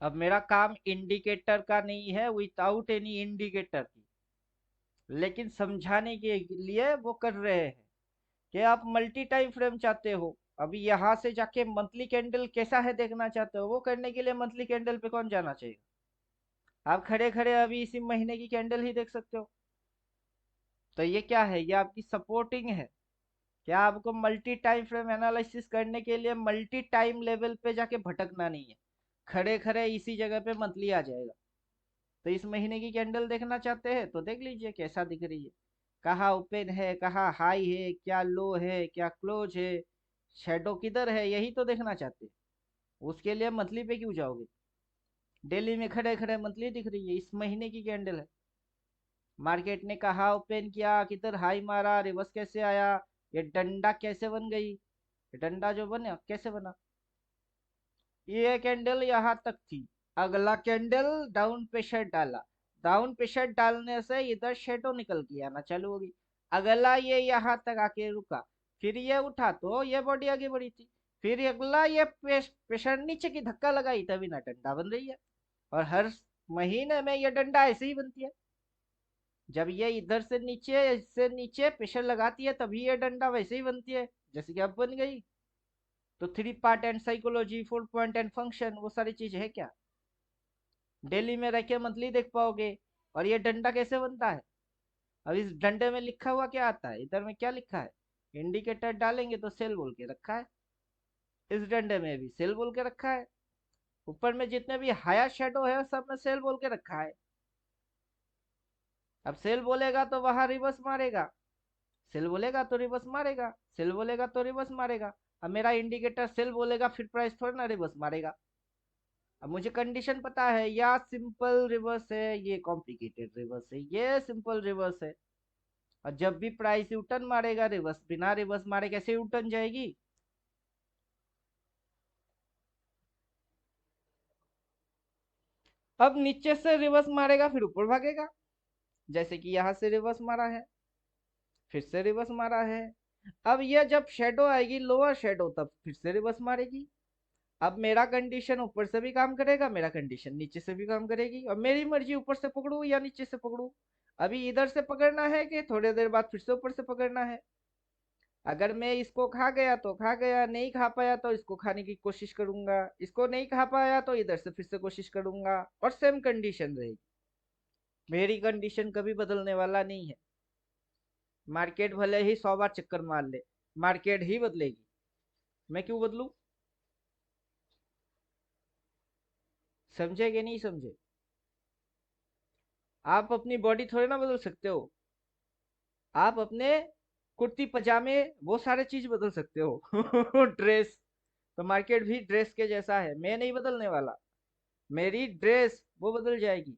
अब मेरा काम इंडिकेटर का नहीं है, विदाउट एनी इंडिकेटर की, लेकिन समझाने के लिए वो कर रहे हैं कि आप मल्टी टाइम फ्रेम चाहते हो। अभी यहाँ से जाके मंथली कैंडल कैसा है देखना चाहते हो, वो करने के लिए मंथली कैंडल पे कौन जाना चाहिए? आप खड़े खड़े अभी इसी महीने की कैंडल ही देख सकते हो। तो ये क्या है, ये आपकी सपोर्टिंग है क्या आपको मल्टी टाइम फ्रेम एनालिसिस करने के लिए मल्टी टाइम लेवल पे जाके भटकना नहीं है, खड़े खड़े इसी जगह पे मंथली आ जाएगा। तो इस महीने की कैंडल देखना चाहते हैं तो देख लीजिए कैसा दिख रही है, कहाँ ओपन है, कहाँ हाई है, क्या लो है, क्या क्लोज है, शेडो किधर है, यही तो देखना चाहते हैं। उसके लिए मंथली पे क्यों जाओगे? डेली में खड़े खड़े मंथली दिख रही है, इस महीने की कैंडल है। मार्केट ने कहा ओपन किया, किधर हाई मारा, रिवर्स कैसे आया, ये डंडा कैसे बन गई, ये डंडा जो बना कैसे बना, ये कैंडल यहाँ तक थी, अगला कैंडल डाउन प्रेशर डाला, डाउन प्रेशर डालने से इधर शेडो निकल के आना चालू होगी, अगला ये यहाँ तक आके रुका, फिर ये उठा तो ये बॉडी आगे बढ़ी थी, फिर अगला ये प्रेशर नीचे की धक्का लगाई तभी ना डंडा बन रही है। और हर महीने में ये डंडा ऐसे ही बनती है, जब ये इधर से नीचे इससे नीचे प्रेशर लगाती है तभी ये डंडा वैसे ही बनती है जैसे कि अब बन गई। तो 3 part and psychology, 4 point and function, वो सारी चीज है क्या? डेली में रह के मंथली देख पाओगे। और ये डंडा कैसे बनता है? अब इस डंडे में लिखा हुआ क्या आता है, इधर में क्या लिखा है, इंडिकेटर डालेंगे तो सेल बोल के रखा है, इस डंडे में भी सेल बोल के रखा है, ऊपर में जितने भी हायर शेडो है सब में सेल बोल के रखा है। अब सेल बोलेगा तो वहां रिवर्स मारेगा, सेल बोलेगा तो रिवर्स मारेगा, सेल बोलेगा तो रिवर्स मारेगा। अब मेरा इंडिकेटर सेल बोलेगा फिर प्राइस थोड़ा ना रिवर्स मारेगा। अब मुझे कंडीशन पता है, या सिंपल रिवर्स है, ये कॉम्प्लिकेटेड रिवर्स है, ये सिंपल रिवर्स है। और जब भी प्राइस यू टर्न मारेगा, रिवर्स बिना रिवर्स मारे कैसे यू टर्न जाएगी? अब नीचे से रिवर्स मारेगा फिर ऊपर भागेगा, जैसे कि यहां से रिवर्स मारा है, फिर से रिवर्स मारा है। अब ये जब शेडो आएगी लोअर शेडो तब फिर से रिवर्स मारेगी। अब मेरा कंडीशन ऊपर से भी काम करेगा, मेरा कंडीशन नीचे से भी काम करेगी, और मेरी मर्जी ऊपर से पकड़ू या नीचे से पकड़ू। अभी इधर से पकड़ना है कि थोड़ी देर बाद फिर से ऊपर से पकड़ना है। अगर मैं इसको खा गया तो खा गया, नहीं खा पाया तो इसको खाने की कोशिश करूंगा, इसको नहीं खा पाया तो इधर से फिर से कोशिश करूंगा, और सेम कंडीशन रहेगी। मेरी कंडीशन कभी बदलने वाला नहीं है। मार्केट भले ही 100 बार चक्कर मार ले, मार्केट ही बदलेगी, मैं क्यों बदलू? समझे कि नहीं समझे? आप अपनी बॉडी थोड़ी ना बदल सकते हो, आप अपने कुर्ती पजामे वो सारे चीज बदल सकते हो ड्रेस, तो मार्केट भी ड्रेस के जैसा है, मैं नहीं बदलने वाला, मेरी ड्रेस वो बदल जाएगी।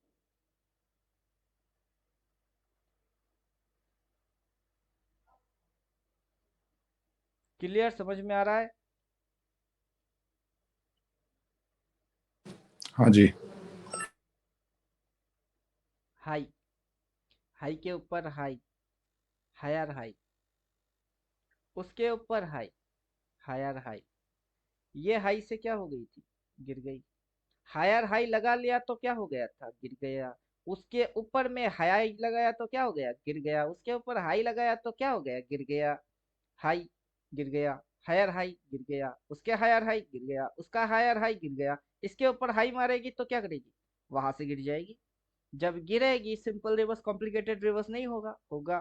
क्लियर, समझ में आ रहा है? हाँ जी। हाई, हाई के ऊपर हाई, हायर हाई, उसके ऊपर हाई, हायर हाई। ये हाई से क्या हो गई थी, गिर गई। हायर हाई लगा लिया तो क्या हो गया था, गिर गया। उसके ऊपर में हाई लगाया तो क्या हो गया, गिर गया। उसके ऊपर हाई लगाया तो क्या हो गया, गिर गया। हाई गिर गया, हायर हाई गिर गया, उसके हायर हाई गिर गया, उसका हायर हाई गिर गया। इसके ऊपर हाई मारेगी तो क्या करेगी, वहां से गिर जाएगी। जब गिरेगी सिंपल रिवर्स, कॉम्प्लिकेटेड रिवर्स नहीं होगा, होगा।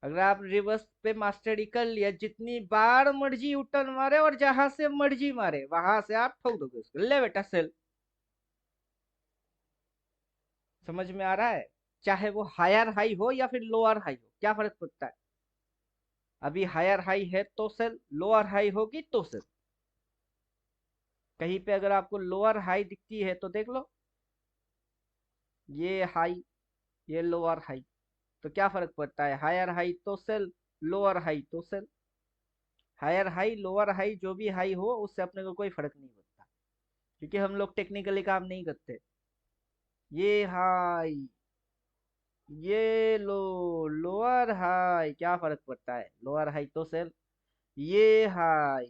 अगर आप रिवर्स पे मास्टरी कर लिया, जितनी बार मर्जी उटर्न मारे और जहां से मर्जी मारे वहां से आप ठोक दोगे उसको, ले बेटा सेल। समझ में आ रहा है? चाहे वो हायर हाई हो या फिर लोअर हाई हो, क्या फर्क पड़ता है? अभी हायर हाई है तो सेल, लोअर हाई होगी तो सेल। कहीं पे अगर आपको लोअर हाई दिखती है तो देख लो, ये हाई, ये लोअर हाई, तो क्या फर्क पड़ता है, हायर हाई तो सेल, लोअर हाई तो sell. Higher high lower high जो भी हाई हो उससे अपने को कोई फर्क नहीं पड़ता, क्योंकि हम लोग टेक्निकली काम नहीं करते। ये हाई, ये लो, लोअर हाई, क्या फर्क पड़ता है, लोअर हाई तो सेल। ये हाई,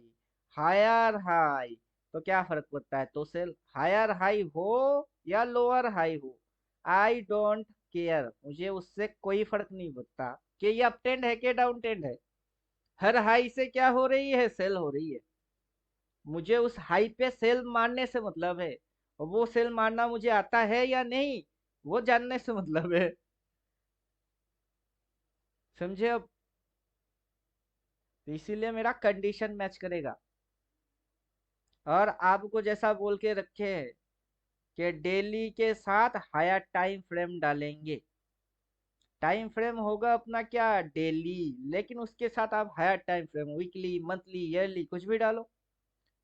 हायर हाई, तो क्या फर्क पड़ता है, तो सेल। हायर हाई हो या लोअर हाई हो, आई डोंट केयर, मुझे उससे कोई फर्क नहीं पड़ता कि ये अप ट्रेंड है कि डाउन ट्रेंड है। हर हाई से क्या हो रही है, सेल हो रही है। मुझे उस हाई पे सेल मारने से मतलब है, और वो सेल मारना मुझे आता है या नहीं वो जानने से मतलब है। समझे अब? तो इसीलिए मेरा कंडीशन मैच करेगा। और आपको जैसा बोल के रखे हैं कि डेली के साथ हायर टाइम फ्रेम डालेंगे। टाइम फ्रेम होगा अपना क्या, डेली, लेकिन उसके साथ आप higher time frame weekly monthly yearly कुछ भी डालो।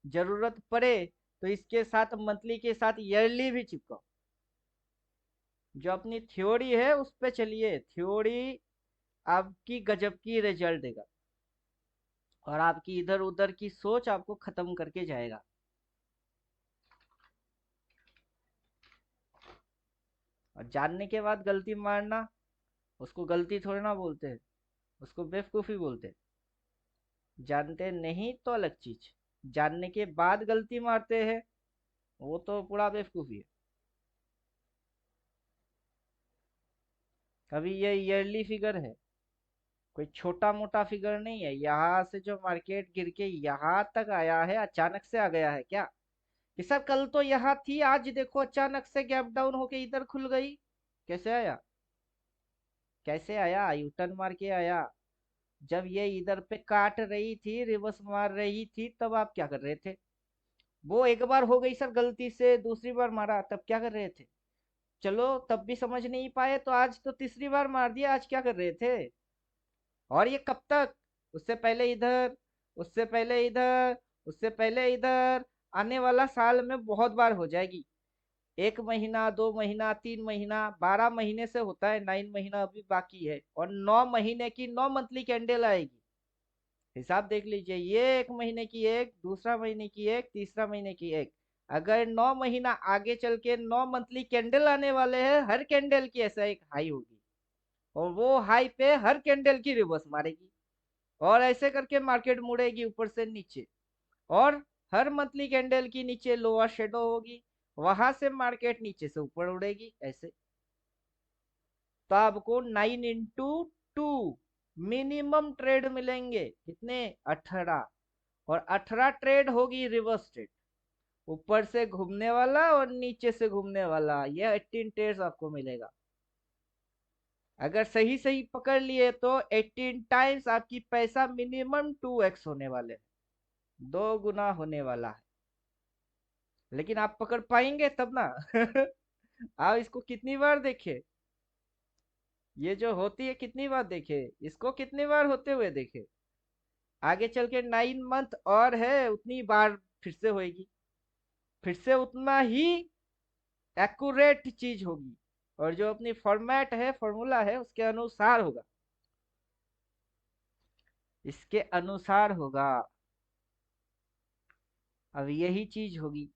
जरूरत पड़े तो इसके साथ मंथली के साथ ईयरली भी चिपकाओ। जो अपनी थ्योरी है उस पे चलिए, थ्योरी आपकी गजब की रिजल्ट देगा और आपकी इधर उधर की सोच आपको खत्म करके जाएगा। और जानने के बाद गलती मारना, उसको गलती थोड़ी ना बोलते हैं, उसको बेवकूफ़ी बोलते हैं। जानते नहीं तो अलग चीज, जानने के बाद गलती मारते हैं वो तो पूरा बेवकूफ़ी है। अभी ये ईयरली फिगर है, कोई छोटा मोटा फिगर नहीं है। यहाँ से जो मार्केट गिर के यहाँ तक आया है, अचानक से आ गया है क्या कि सर कल तो यहाँ थी, आज देखो अचानक से गैप डाउन होके इधर खुल गई। कैसे आया, कैसे आया, यूटर्न मार के आया। जब ये इधर पे काट रही थी, रिवर्स मार रही थी, तब आप क्या कर रहे थे? वो एक बार हो गई सर गलती से, दूसरी बार मारा, तब क्या कर रहे थे? चलो तब भी समझ नहीं पाए तो आज तो तीसरी बार मार दिया, आज क्या कर रहे थे? और ये कब तक? उससे पहले इधर, उससे पहले इधर, उससे पहले इधर। आने वाला साल में बहुत बार हो जाएगी। 1 महीना, 2 महीना, 3 महीना, 12 महीने से होता है, 9 महीना अभी बाकी है, और 9 महीने की 9 मंथली कैंडल आएगी। हिसाब देख लीजिए, ये 1 महीने की एक, दूसरा महीने की एक, तीसरा महीने की एक। अगर 9 महीना आगे चल के 9 मंथली कैंडल आने वाले हैं, हर कैंडल की ऐसा एक हाई होगी, और वो हाई पे हर कैंडल की रिवर्स मारेगी, और ऐसे करके मार्केट मुड़ेगी ऊपर से नीचे। और हर मंथली कैंडल की नीचे लोअर शेडो होगी, वहां से मार्केट नीचे से ऊपर उड़ेगी ऐसे। तो आपको 9 into 2 मिनिमम ट्रेड मिलेंगे, कितने? 18। और 18 ट्रेड होगी रिवर्स ट्रेड, ऊपर से घूमने वाला और नीचे से घूमने वाला, ये 18 ट्रेड्स आपको मिलेगा। अगर सही सही पकड़ लिए तो 18 टाइम्स आपकी पैसा मिनिमम 2x होने वाले हैं, 2 गुना होने वाला है। लेकिन आप पकड़ पाएंगे तब ना। आप इसको कितनी बार देखे, ये जो होती है कितनी बार देखे, इसको कितनी बार होते हुए देखे। आगे चल के 9 मंथ और है, उतनी बार फिर से होएगी, फिर से उतना ही एक्यूरेट चीज होगी, और जो अपनी फॉर्मेट है, फॉर्मूला है, उसके अनुसार होगा, इसके अनुसार होगा। अब यही चीज होगी,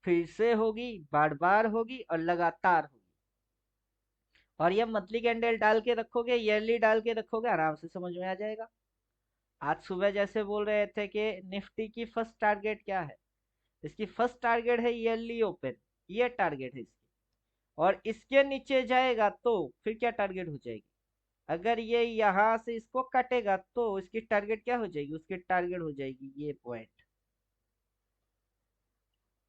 फिर से होगी, बार बार होगी और लगातार होगी। और ये मंथली कैंडल डाल के रखोगे, ईयरली डाल के रखोगे, आराम से समझ में आ जाएगा। आज सुबह जैसे बोल रहे थे कि निफ्टी की फर्स्ट टारगेट क्या है, इसकी फर्स्ट टारगेट है ईयरली ओपन, ये टारगेट है इसकी। और इसके नीचे जाएगा तो फिर क्या टारगेट हो जाएगी? अगर ये यहाँ से इसको कटेगा तो इसकी टारगेट क्या हो जाएगी? उसकी टारगेट हो जाएगी ये पॉइंट,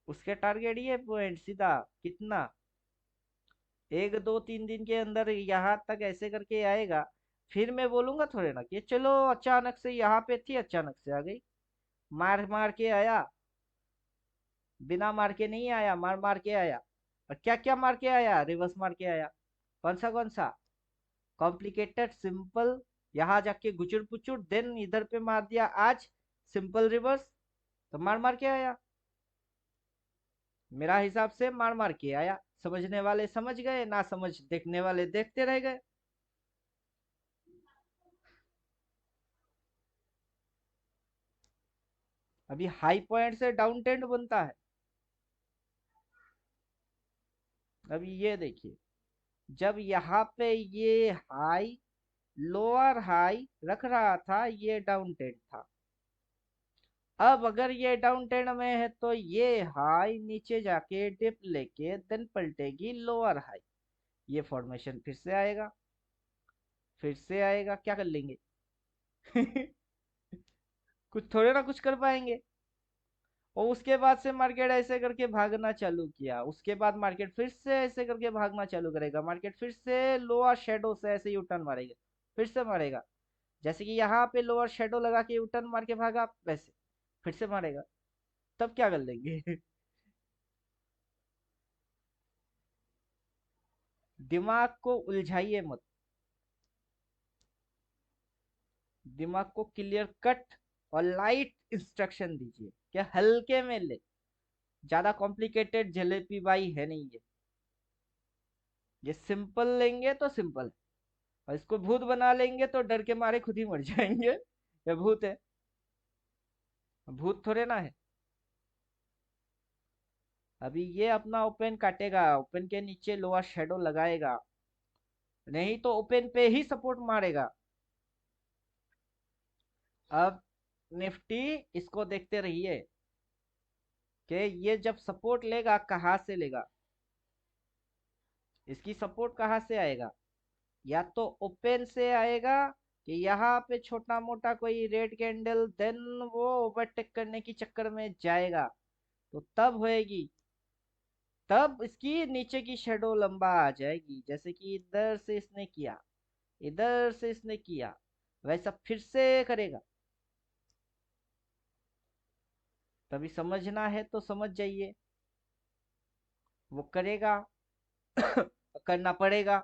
उसके टारगेट ये पॉइंट सीधा। कितना? 1 2 3 दिन के अंदर यहाँ तक ऐसे करके आएगा। फिर मैं बोलूंगा थोड़े ना कि चलो अचानक से यहाँ पे थी, अचानक से आ गई, मार मार के आया। बिना मार के नहीं आया, मार मार के आया। और क्या क्या मार के आया? रिवर्स मार के आया। कौन सा कौन सा? कॉम्प्लिकेटेड, सिंपल, यहाँ जाके गुचुर पुचुर, देन इधर पे मार दिया आज सिंपल रिवर्स। तो मार मार के आया, मेरा हिसाब से मार मार के आया। समझने वाले समझ गए, ना समझ देखने वाले देखते रह गए। अभी हाई पॉइंट से डाउन ट्रेंड बनता है। अभी ये देखिए, जब यहाँ पे ये हाई, लोअर हाई रख रहा था, ये डाउन ट्रेंड था। अब अगर ये डाउन ट्रेंड में है तो ये हाई नीचे जाके डिप लेके देन पलटेगी लोअर हाई, ये फॉर्मेशन फिर से आएगा, फिर से आएगा, क्या कर लेंगे? कुछ थोड़े ना कुछ कर पाएंगे। और उसके बाद से मार्केट ऐसे करके भागना चालू किया, उसके बाद मार्केट फिर से ऐसे करके भागना चालू करेगा, मार्केट फिर से लोअर शेडो से ऐसे यू टर्न मारेगा, फिर से मारेगा। जैसे कि यहाँ पे लोअर शेडो लगा के यू टर्न मार के भागा, वैसे फिर से मारेगा, तब क्या कर लेंगे? दिमाग को उलझाइए मत, दिमाग को क्लियर कट और लाइट इंस्ट्रक्शन दीजिए, क्या हल्के में ले, ज्यादा कॉम्प्लिकेटेड जलेबी बाई है नहीं ये सिंपल लेंगे तो सिंपल है, और इसको भूत बना लेंगे तो डर के मारे खुद ही मर जाएंगे। ये भूत है, भूत थोड़े ना है। अभी ये अपना ओपन काटेगा, ओपन के नीचे लोअर शेडो लगाएगा, नहीं तो ओपन पे ही सपोर्ट मारेगा। अब निफ्टी इसको देखते रहिए कि ये जब सपोर्ट लेगा कहाँ से लेगा, इसकी सपोर्ट कहाँ से आएगा, या तो ओपन से आएगा कि यहाँ पे छोटा मोटा कोई रेड कैंडल, देन वो ओवरटेक करने की चक्कर में जाएगा, तो तब होएगी, तब इसकी नीचे की शेडो लंबा आ जाएगी, जैसे कि इधर से इसने किया, इधर से इसने किया, वैसा फिर से करेगा। तभी समझना है तो समझ जाइए, वो करेगा। करना पड़ेगा,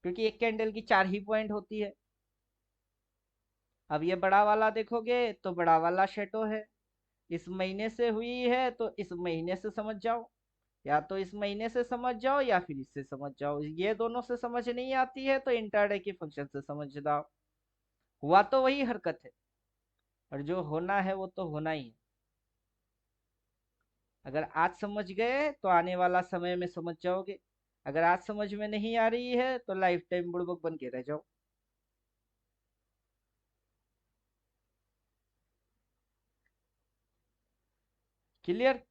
क्योंकि एक कैंडल की 4 ही पॉइंट होती है। अब ये बड़ा वाला देखोगे तो बड़ा वाला शेडो है, इस महीने से हुई है तो इस महीने से समझ जाओ, या तो इस महीने से समझ जाओ या फिर इससे समझ जाओ, ये दोनों से समझ नहीं आती है तो इंट्राडे के फंक्शन से समझ जाओ। हुआ तो वही हरकत है, और जो होना है वो तो होना ही है। अगर आज समझ गए तो आने वाला समय में समझ जाओगे, अगर आज समझ में नहीं आ रही है तो लाइफ टाइम बुड़बक बन के रह जाओ। क्लियर?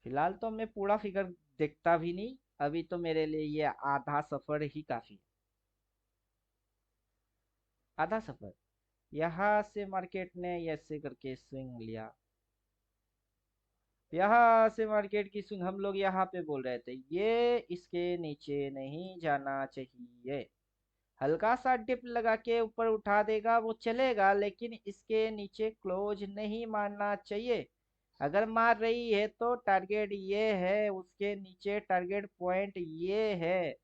फिलहाल तो मैं पूरा फिगर देखता भी नहीं, अभी तो मेरे लिए ये आधा सफर ही काफी है। आधा सफर, यहाँ से मार्केट ने ऐसे करके स्विंग लिया, यहाँ से मार्केट की स्विंग, हम लोग यहाँ पे बोल रहे थे ये इसके नीचे नहीं जाना चाहिए, हल्का सा डिप लगा के ऊपर उठा देगा वो चलेगा, लेकिन इसके नीचे क्लोज नहीं मारना चाहिए। अगर मार रही है तो टारगेट ये है, उसके नीचे टारगेट पॉइंट ये है,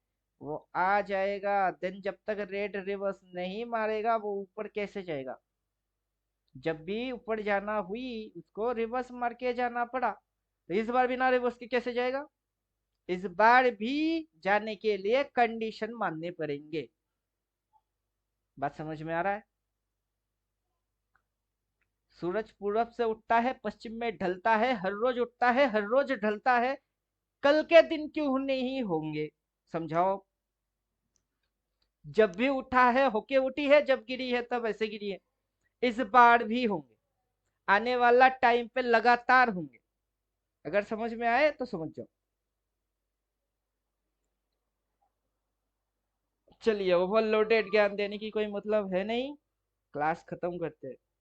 वो आ जाएगा, देन जब तक रेड रिवर्स नहीं मारेगा वो ऊपर कैसे जाएगा? जब भी ऊपर जाना हुई उसको रिवर्स मार के जाना पड़ा, तो इस बार बिना रिवर्स के कैसे जाएगा? इस बार भी जाने के लिए कंडीशन मानने पड़ेंगे। बात समझ में आ रहा है? सूरज पूरब से उठता है, पश्चिम में ढलता है, हर रोज उठता है, हर रोज ढलता है, कल के दिन क्यों नहीं होंगे? समझाओ। जब भी उठा है होके उठी है, जब गिरी है तब ऐसे गिरी है, इस बार भी होंगे, आने वाला टाइम पे लगातार होंगे। अगर समझ में आए तो समझ जाओ। चलिए, ओवरलोडेड ज्ञान देने की कोई मतलब है नहीं, क्लास खत्म करते हैं।